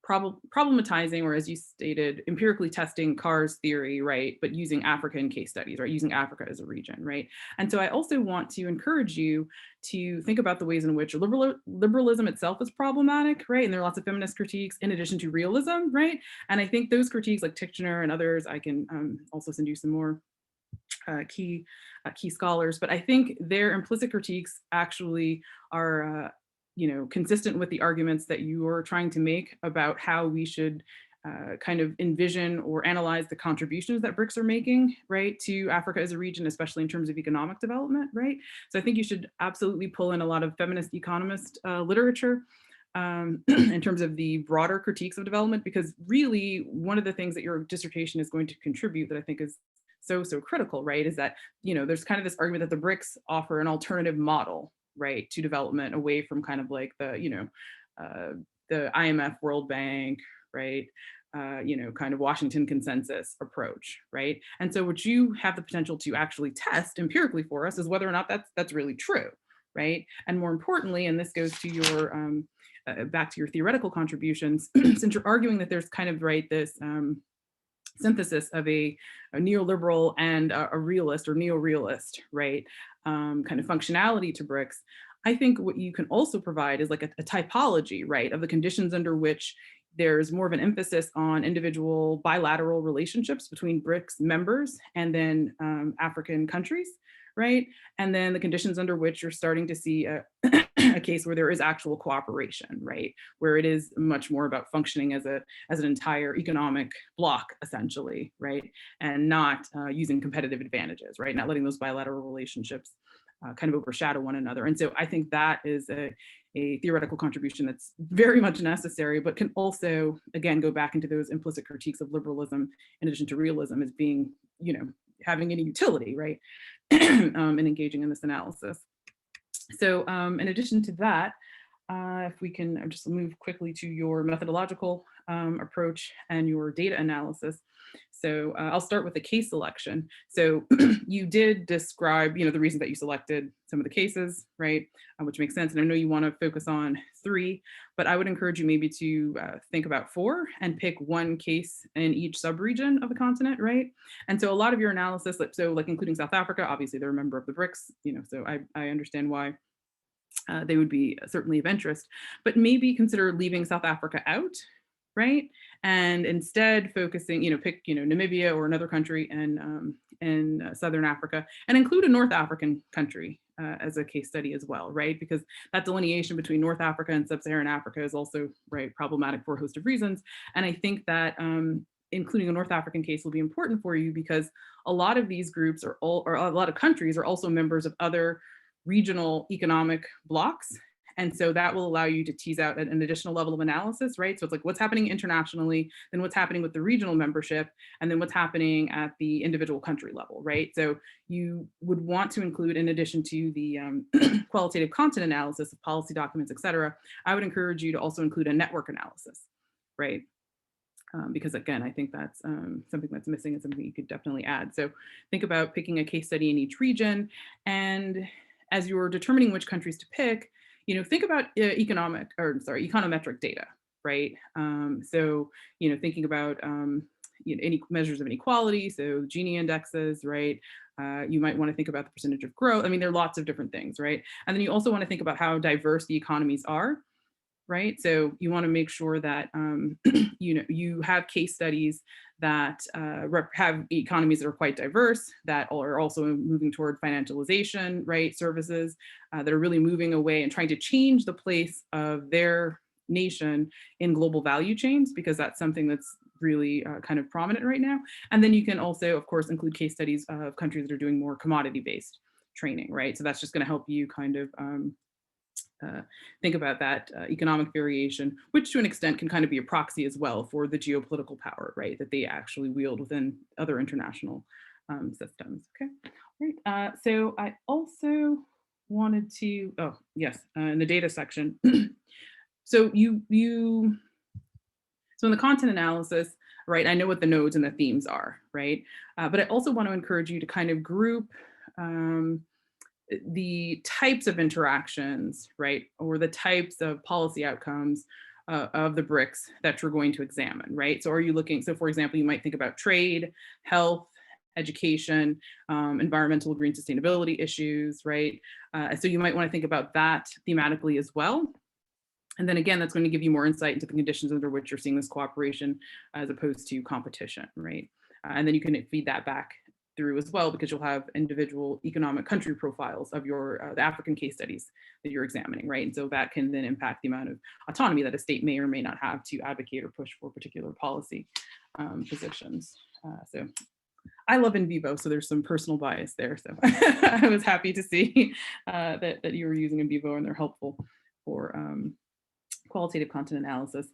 problematizing, or as you stated, empirically testing Carr's theory, right? But using African case studies, right? Using Africa as a region, right? And so I also want to encourage you to think about the ways in which liberalism itself is problematic, right? And there are lots of feminist critiques in addition to realism, right? And I think those critiques, like Tichner and others, I can also send you some more key scholars, but I think their implicit critiques actually are consistent with the arguments that you are trying to make about how we should kind of envision or analyze the contributions that BRICS are making, right, to Africa as a region, especially in terms of economic development, right? So I think you should absolutely pull in a lot of feminist economist literature in terms of the broader critiques of development, because really one of the things that your dissertation is going to contribute that I think is so critical, right, is that, there's kind of this argument that the BRICS offer an alternative model, right, to development, away from kind of like the, the IMF, World Bank, right, kind of Washington consensus approach, right? And so what you have the potential to actually test empirically for us is whether or not that's really true, right? And more importantly, and this goes to your, back to your theoretical contributions, since you're arguing that there's kind of, right, this synthesis of a neoliberal and a realist or neo-realist, right, kind of functionality to BRICS, I think what you can also provide is like a typology, right, of the conditions under which there's more of an emphasis on individual bilateral relationships between BRICS members and then African countries, right? And then the conditions under which you're starting to see a case where there is actual cooperation, right? Where it is much more about functioning as an entire economic bloc, essentially, right? And not using competitive advantages, right? Not letting those bilateral relationships kind of overshadow one another. And so I think that is a theoretical contribution that's very much necessary, but can also, again, go back into those implicit critiques of liberalism in addition to realism as being, having any utility, right? And engaging in this analysis. So in addition to that, if we can just move quickly to your methodological approach and your data analysis. So I'll start with the case selection. So you did describe, the reason that you selected some of the cases, right? Which makes sense. And I know you want to focus on 3, but I would encourage you maybe to think about 4 and pick one case in each subregion of the continent, right? And so a lot of your analysis, so like including South Africa, obviously they're a member of the BRICS, so I understand why they would be certainly of interest, but maybe consider leaving South Africa out, right? And instead focusing, pick, Namibia or another country in Southern Africa, and include a North African country as a case study as well, right? Because that delineation between North Africa and Sub-Saharan Africa is also, right, problematic for a host of reasons. And I think that including a North African case will be important for you because a lot of these groups or a lot of countries are also members of other regional economic blocs. And so that will allow you to tease out an additional level of analysis, right? So it's like what's happening internationally, then what's happening with the regional membership, and then what's happening at the individual country level, right? So you would want to include, in addition to the qualitative content analysis of policy documents, et cetera, I would encourage you to also include a network analysis, right? Because again, I think that's something that's missing and something you could definitely add. So think about picking a case study in each region. And as you're determining which countries to pick, think about econometric data, right? So, thinking about any measures of inequality, so Gini indexes, right? You might want to think about the percentage of growth. I mean, there are lots of different things, right? And then you also want to think about how diverse the economies are, right? So you want to make sure that you have case studies that have economies that are quite diverse, that are also moving toward financialization, right? Services that are really moving away and trying to change the place of their nation in global value chains, because that's something that's really kind of prominent right now. And then you can also, of course, include case studies of countries that are doing more commodity-based training, right? So that's just going to help you kind of think about that economic variation, which to an extent can kind of be a proxy as well for the geopolitical power, right, that they actually wield within other international systems. Okay, right. So I also wanted to, in the data section. So so in the content analysis, right, I know what the nodes and the themes are, right, but I also want to encourage you to kind of group the types of interactions, right, or the types of policy outcomes of the BRICS that you're going to examine, right? So are you looking, so for example, you might think about trade, health, education, environmental green sustainability issues, right? So you might want to think about that thematically as well. And then again, that's going to give you more insight into the conditions under which you're seeing this cooperation as opposed to competition, right? And then you can feed that back through as well, because you'll have individual economic country profiles of your the African case studies that you're examining, right? And so that can then impact the amount of autonomy that a state may or may not have to advocate or push for particular policy positions. So I love in vivo, so there's some personal bias there. So I was happy to see that you were using in vivo and they're helpful for qualitative content analysis.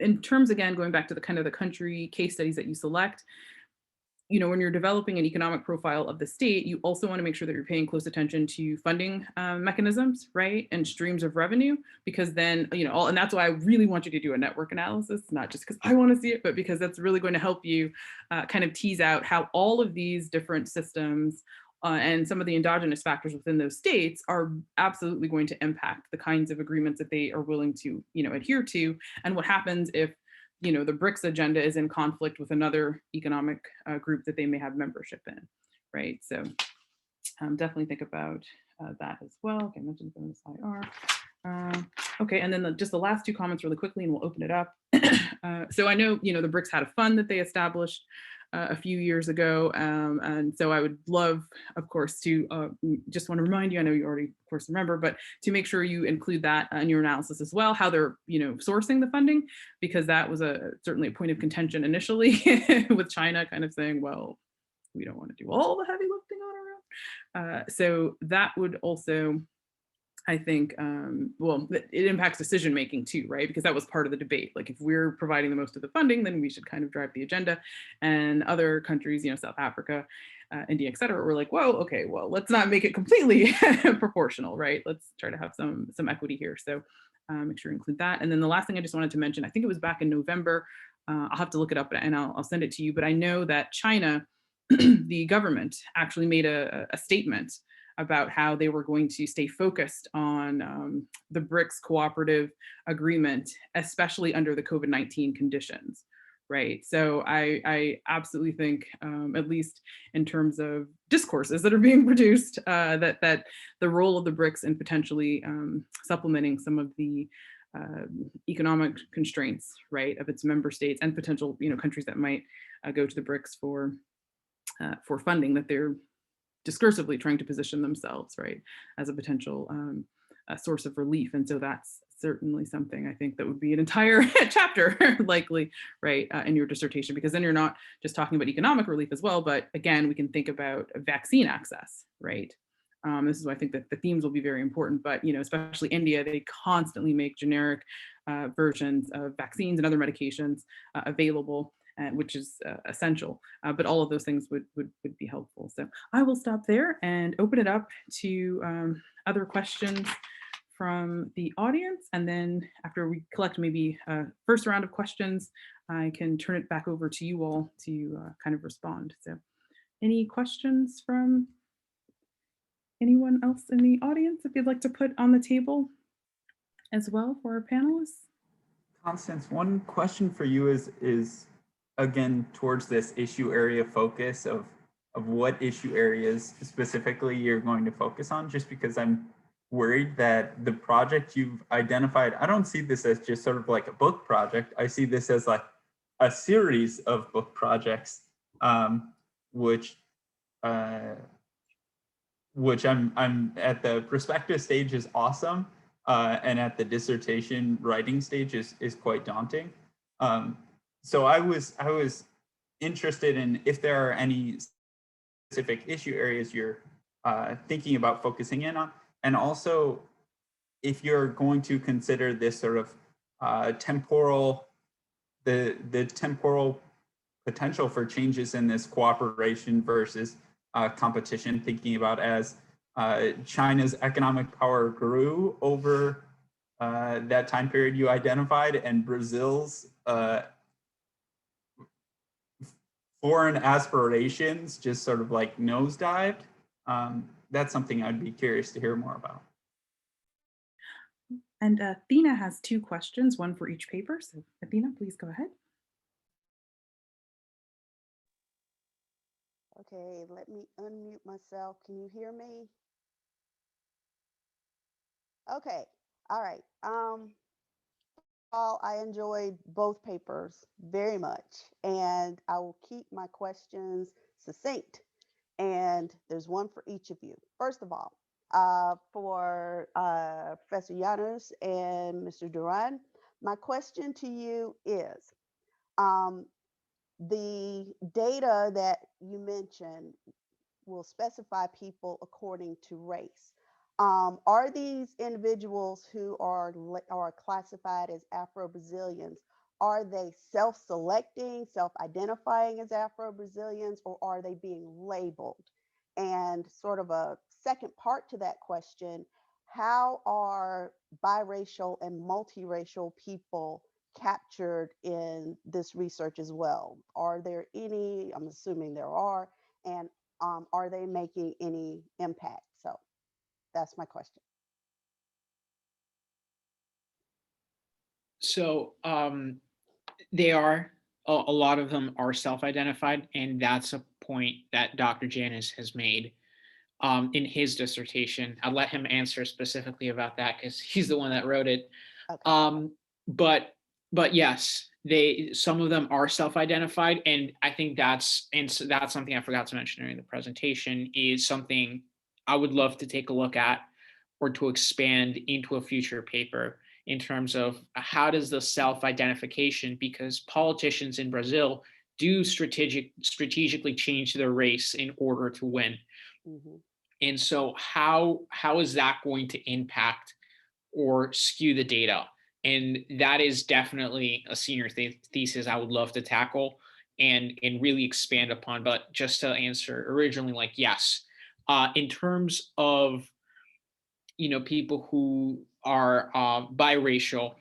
In terms, again, going back to the kind of the country case studies that you select, when you're developing an economic profile of the state, you also want to make sure that you're paying close attention to funding mechanisms, right, and streams of revenue, because then, and that's why I really want you to do a network analysis, not just because I want to see it, but because that's really going to help you kind of tease out how all of these different systems and some of the endogenous factors within those states are absolutely going to impact the kinds of agreements that they are willing to, adhere to, and what happens if the BRICS agenda is in conflict with another economic group that they may have membership in, right? So definitely think about that as well. Okay, I mentioned this IR. Okay, and then just the last two comments really quickly, and we'll open it up. So I know, the BRICS had a fund that they established a few years ago. And so I would love, of course, to just want to remind you, I know you already, of course, remember, but to make sure you include that in your analysis as well, how they're, sourcing the funding, because that was certainly a point of contention initially with China kind of saying, well, we don't want to do all the heavy lifting on our own. So that would also, I think, it impacts decision-making too, right? Because that was part of the debate. Like if we're providing the most of the funding, then we should kind of drive the agenda. And other countries, South Africa, India, et cetera, were like, whoa, okay, well, let's not make it completely proportional, right? Let's try to have some equity here. So make sure you include that. And then the last thing I just wanted to mention, I think it was back in November, I'll have to look it up and I'll send it to you, but I know that China, the government actually made a statement about how they were going to stay focused on the BRICS cooperative agreement, especially under the COVID-19 conditions, right? So I absolutely think, at least in terms of discourses that are being produced, that the role of the BRICS in potentially supplementing some of the economic constraints, right, of its member states and potential, countries that might go to the BRICS for funding, that they're discursively trying to position themselves, right, as a potential a source of relief. And so that's certainly something I think that would be an entire chapter likely, right, in your dissertation, because then you're not just talking about economic relief as well, but again, we can think about vaccine access, right? This is why I think that the themes will be very important, but especially India, they constantly make generic versions of vaccines and other medications available, which is essential. But all of those things would be helpful. So I will stop there and open it up to other questions from the audience. And then after we collect maybe a first round of questions, I can turn it back over to you all to kind of respond. So any questions from anyone else in the audience if you'd like to put on the table as well for our panelists? Constance, one question for you is again towards this issue area focus of what issue areas specifically you're going to focus on, just because I'm worried that the project you've identified, I don't see this as just sort of like a book project. I see this as like a series of book projects, which I'm at the prospective stage is awesome, and at the dissertation writing stage is quite daunting. So I was interested in if there are any specific issue areas you're thinking about focusing in on, and also if you're going to consider this sort of temporal, the temporal potential for changes in this cooperation versus competition, thinking about as China's economic power grew over that time period you identified, and Brazil's foreign aspirations just sort of like nosedived. That's something I'd be curious to hear more about. And Athena has two questions, one for each paper. So Athena, please go ahead. Okay, let me unmute myself. Can you hear me? Okay, all right. I enjoyed both papers very much, and I will keep my questions succinct. And there's one for each of you. First of all, for Professor Llanos and Mr. Duran, my question to you is, the data that you mentioned will specify people according to race. Are these individuals who are classified as Afro-Brazilians, are they self-selecting, self-identifying as Afro-Brazilians, or are they being labeled? And sort of a second part to that question, how are biracial and multiracial people captured in this research as well? Are there any, I'm assuming there are, and are they making any impact? So that's my question. So they are, a lot of them are self-identified, and that's a point that Dr. Janis has made in his dissertation. I'll let him answer specifically about that because he's the one that wrote it. Okay. But yes, some of them are self-identified, and I think that's something I forgot to mention during the presentation, is something I would love to take a look at or to expand into a future paper in terms of how does the self-identification, because politicians in Brazil do strategically change their race in order to win. Mm-hmm. And so how is that going to impact or skew the data? And that is definitely a senior thesis I would love to tackle and really expand upon. But just to answer originally, like, yes, in terms of, people who are biracial,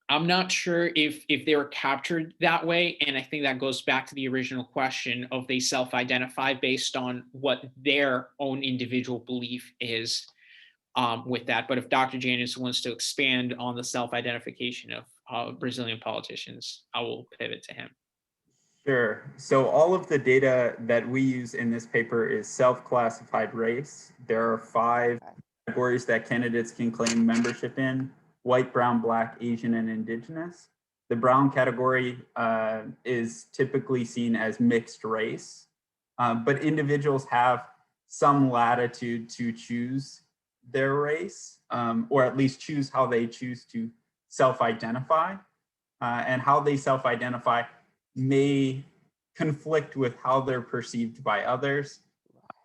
I'm not sure if they were captured that way. And I think that goes back to the original question of they self-identify based on what their own individual belief is with that. But if Dr. Janis wants to expand on the self-identification Brazilian politicians. I will pivot to him. Sure. So all of the data that we use in this paper is self-classified race. There are 5 categories that candidates can claim membership in: white, brown, black, Asian, and indigenous. The brown category is typically seen as mixed race, but individuals have some latitude to choose their race, or at least choose how they choose to self-identify, and how they self-identify may conflict with how they're perceived by others.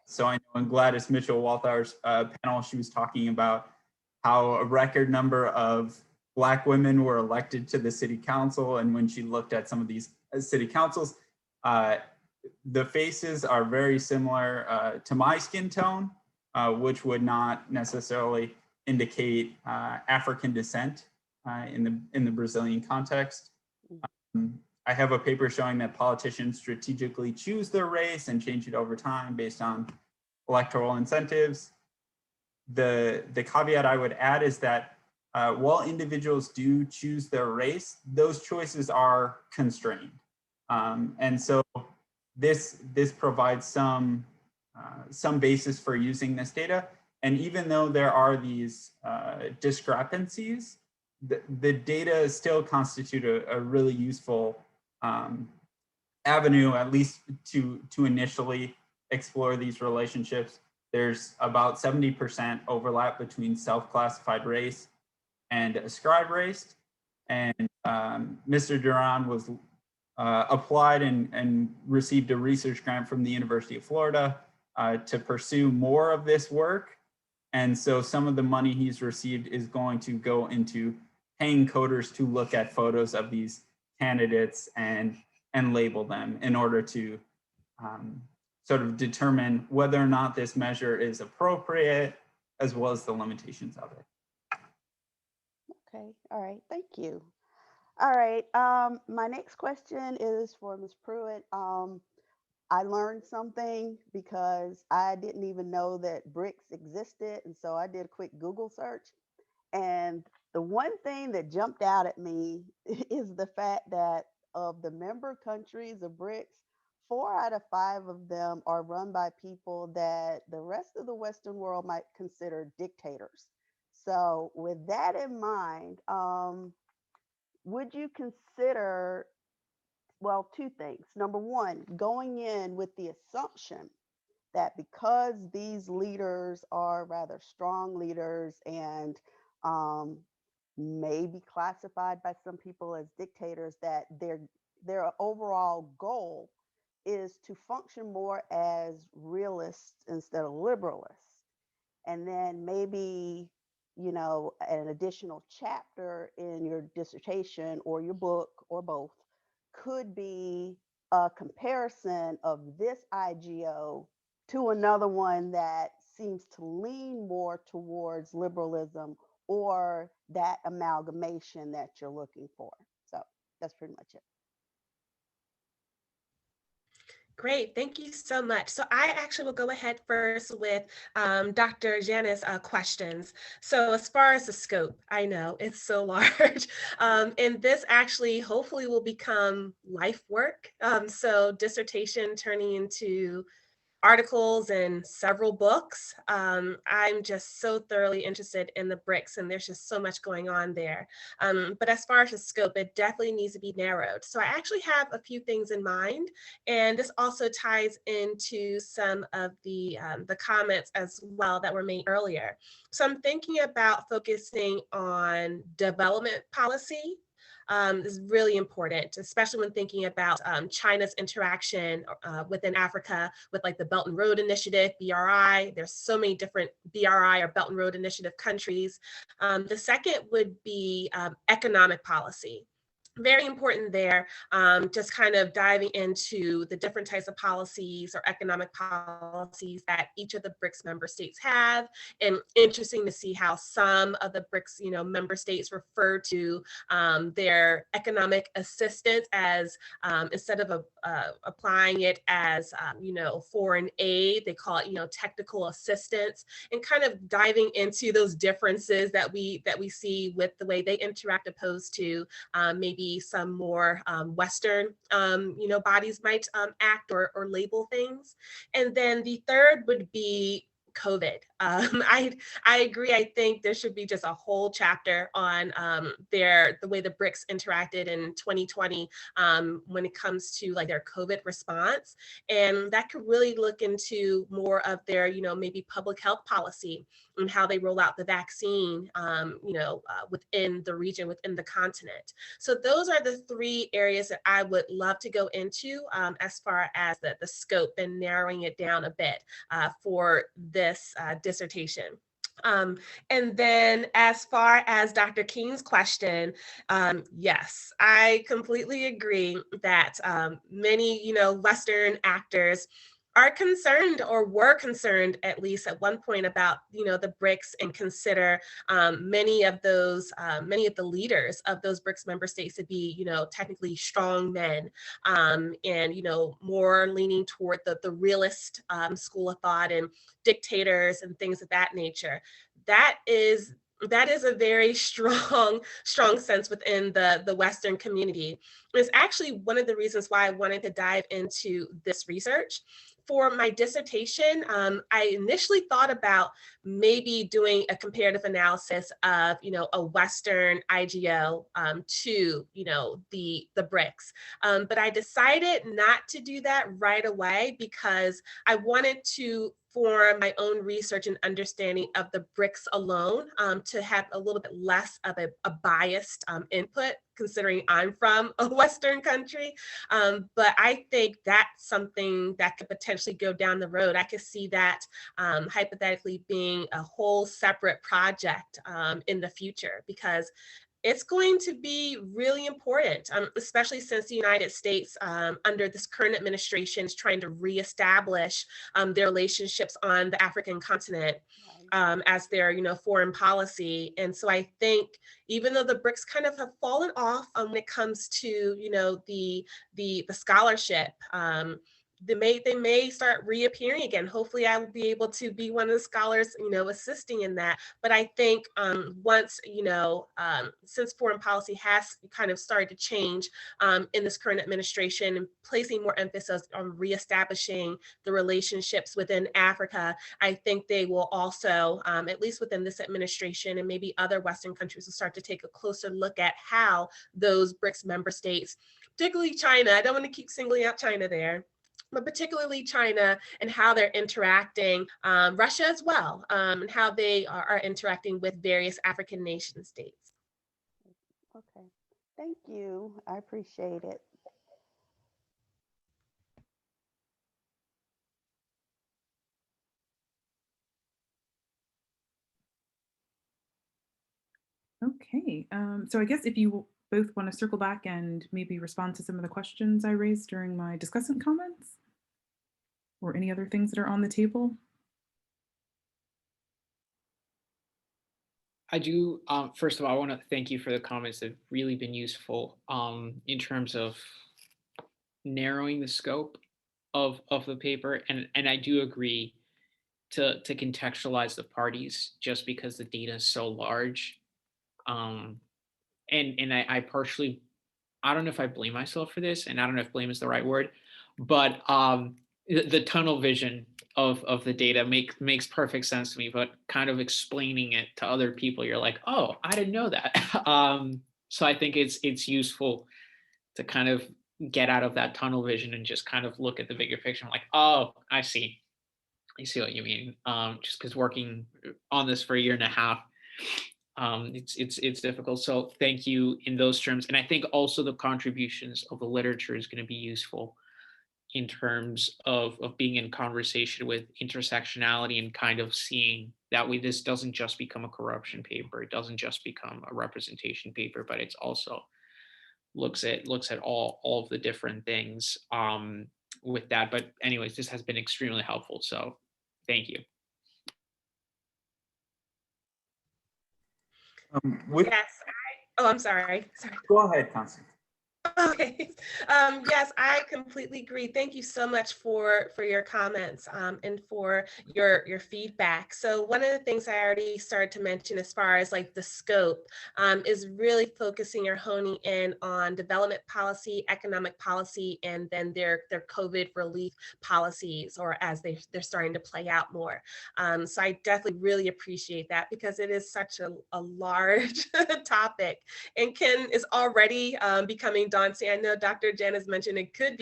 So I know in Gladys Mitchell-Walthour's panel, she was talking about how a record number of Black women were elected to the city council. And when she looked at some of these city councils, the faces are very similar to my skin tone, which would not necessarily indicate African descent in the Brazilian context. I have a paper showing that politicians strategically choose their race and change it over time based on electoral incentives. The caveat I would add is that while individuals do choose their race, those choices are constrained. And so this provides some basis for using this data. And even though there are these discrepancies, the data still constitute a really useful avenue, at least to initially explore these relationships. There's about 70% overlap between self-classified race and ascribed race. And Mr. Duran was applied and received a research grant from the University of Florida to pursue more of this work. And so some of the money he's received is going to go into paying coders to look at photos of these candidates and label them in order to sort of determine whether or not this measure is appropriate, as well as the limitations of it. Okay, all right, thank you. All right, my next question is for Ms. Pruitt. I learned something because I didn't even know that BRICS existed, and so I did a quick Google search. And the one thing that jumped out at me is the fact that of the member countries of BRICS, 4 out of 5 of them are run by people that the rest of the Western world might consider dictators. So with that in mind, would you consider, well, 2 things. Number one, going in with the assumption that because these leaders are rather strong leaders and may be classified by some people as dictators, that their overall goal is to function more as realists instead of liberalists. And then maybe, you know, an additional chapter in your dissertation or your book or both could be a comparison of this IGO to another one that seems to lean more towards liberalism or that amalgamation that you're looking for. So that's pretty much it. Great, thank you so much. So I actually will go ahead first with Dr. Janice's questions. So as far as the scope, I know it's so large, and this actually hopefully will become life work. So dissertation turning into articles and several books. I'm just so thoroughly interested in the BRICS, and there's just so much going on there. But as far as the scope, it definitely needs to be narrowed. So I actually have a few things in mind, and this also ties into some of the comments as well that were made earlier. So I'm thinking about focusing on development policy. Is really important, especially when thinking about China's interaction within Africa with like the Belt and Road Initiative, BRI. There's so many different BRI or Belt and Road Initiative countries. The second would be economic policy. very important there, just kind of diving into the different types of policies or economic policies that each of the BRICS member states have, and interesting to see how some of the BRICS, member states refer to their economic assistance as, instead of applying it as, foreign aid, they call it, technical assistance, and kind of diving into those differences that we see with the way they interact opposed to maybe some more Western, bodies might act or label things. And then the third would be COVID. I agree. I think there should be just a whole chapter on the way the BRICS interacted in 2020 when it comes to like their COVID response, and that could really look into more of their maybe public health policy and how they roll out the vaccine within the region, within the continent. So those are the three areas that I would love to go into as far as the scope and narrowing it down a bit for this dissertation. And then as far as Dr. King's question, yes, I completely agree that many, Western actors are concerned or were concerned at least at one point about the BRICS, and consider many of the leaders of those BRICS member states to be technically strong men, and more leaning toward the realist school of thought, and dictators and things of that nature. That is a very strong sense within the Western community. It's actually one of the reasons why I wanted to dive into this research. For my dissertation, I initially thought about maybe doing a comparative analysis of, a Western IGO to, the BRICS. But I decided not to do that right away because I wanted to form my own research and understanding of the BRICS alone, to have a little bit less of a biased input, considering I'm from a Western country. But I think that's something that could potentially go down the road. I could see that hypothetically being a whole separate project in the future, because it's going to be really important, especially since the United States, under this current administration, is trying to reestablish their relationships on the African continent as their, foreign policy. And so I think even though the BRICS kind of have fallen off when it comes to, the scholarship, they may start reappearing again. Hopefully I will be able to be one of the scholars, assisting in that. But I think once, since foreign policy has kind of started to change in this current administration, and placing more emphasis on reestablishing the relationships within Africa, I think they will also, at least within this administration and maybe other Western countries, will start to take a closer look at how those BRICS member states, particularly China, I don't want to keep singling out China there, but particularly China, and how they're interacting, Russia as well, and how they are interacting with various African nation states. Okay, thank you. I appreciate it. Okay, so I guess if you both want to circle back and maybe respond to some of the questions I raised during my discussant comments, or any other things that are on the table. I do, first of all, I want to thank you for the comments that have really been useful in terms of narrowing the scope of the paper. And I do agree to contextualize the parties, just because the data is so large. And I partially, I don't know if I blame myself for this, and I don't know if blame is the right word, but the tunnel vision of the data makes perfect sense to me, but kind of explaining it to other people, you're like, oh, I didn't know that. So I think it's useful to kind of get out of that tunnel vision and just kind of look at the bigger picture. I'm like, oh, I see what you mean. Just because working on this for a year and a half, it's difficult. So thank you in those terms. And I think also the contributions of the literature is going to be useful in terms of being in conversation with intersectionality, and kind of seeing that way this doesn't just become a corruption paper, it doesn't just become a representation paper, but it's also looks at all of the different things with that. But anyways, this has been extremely helpful. So thank you. Yes. Oh, I'm sorry. Go ahead, Constance. Okay. Yes, I completely agree. Thank you so much for your comments and for your feedback. So one of the things I already started to mention as far as like the scope is really focusing or honing in on development policy, economic policy, and then their COVID relief policies, or as they're starting to play out more. So I definitely really appreciate that, because it is such a large topic, and is already becoming daunting. I know Dr. Jan has mentioned it could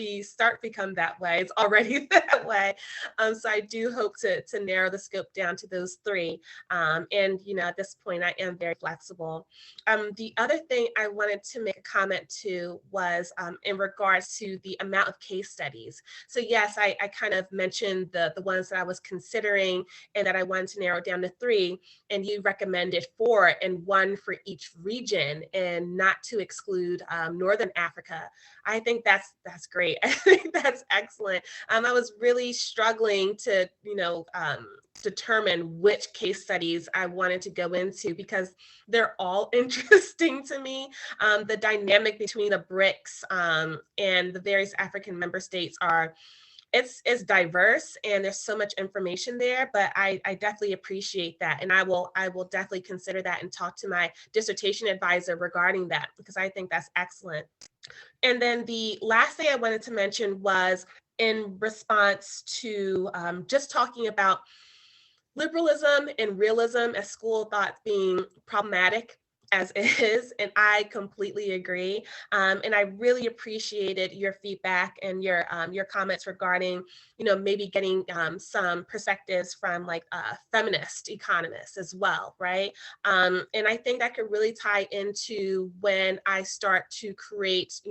become that way. It's already that way. So I do hope to narrow the scope down to those three. And at this point, I am very flexible. The other thing I wanted to make a comment to was in regards to the amount of case studies. So yes, I kind of mentioned the ones that I was considering and that I wanted to narrow down to 3, and you recommended 4 and 1 for each region, and not to exclude Northern Africa. I think that's great. I think that's excellent. I was really struggling to, determine which case studies I wanted to go into, because they're all interesting to me. The dynamic between the BRICS and the various African member states it's diverse, and there's so much information there, but I definitely appreciate that. And I will definitely consider that and talk to my dissertation advisor regarding that, because I think that's excellent. And then the last thing I wanted to mention was in response to just talking about liberalism and realism as school of thought being problematic as is, and I completely agree. And I really appreciated your feedback and your comments regarding, maybe getting some perspectives from like feminist economists as well, right? And I think that could really tie into when I start to create,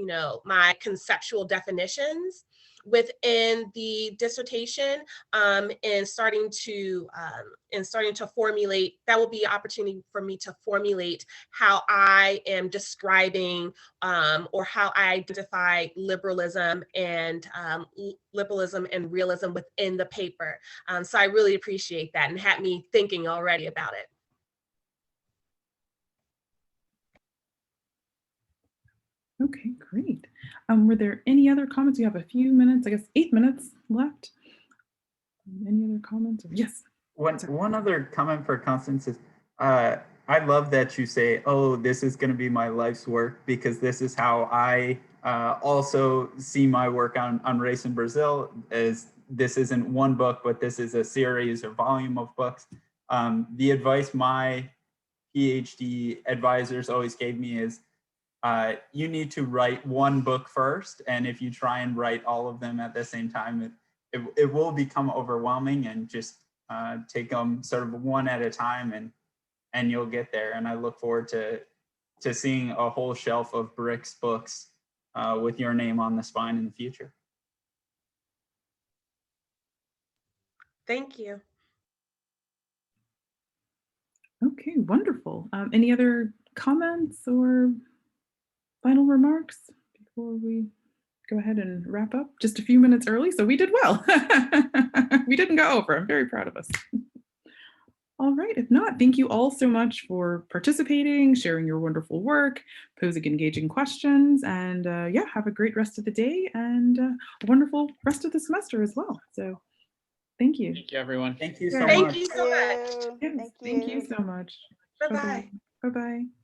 my conceptual definitions within the dissertation, and starting to formulate. That will be an opportunity for me to formulate how I am describing or how I identify liberalism and realism within the paper. So I really appreciate that, and had me thinking already about it. Okay, great. Were there any other comments? We have a few minutes, I guess 8 minutes left. Any other comments? Yes. One other comment for Constance is, I love that you say, oh, this is going to be my life's work, because this is how I also see my work on race in Brazil. As this isn't one book, but this is a series or volume of books. The advice my PhD advisors always gave me is, you need to write one book first, and if you try and write all of them at the same time, it will become overwhelming, and just take them sort of one at a time, and you'll get there. And I look forward to seeing a whole shelf of BRICS books with your name on the spine in the future. Thank you. Okay, wonderful. Any other comments or final remarks before we go ahead and wrap up? Just a few minutes early, so we did well. We didn't go over. I'm very proud of us. All right, if not, thank you all so much for participating, sharing your wonderful work, posing engaging questions, and yeah, have a great rest of the day and a wonderful rest of the semester as well. So thank you. Thank you, everyone. Thank you so much. Thank you so much. Yes, thank you so much. Bye-bye. Bye-bye.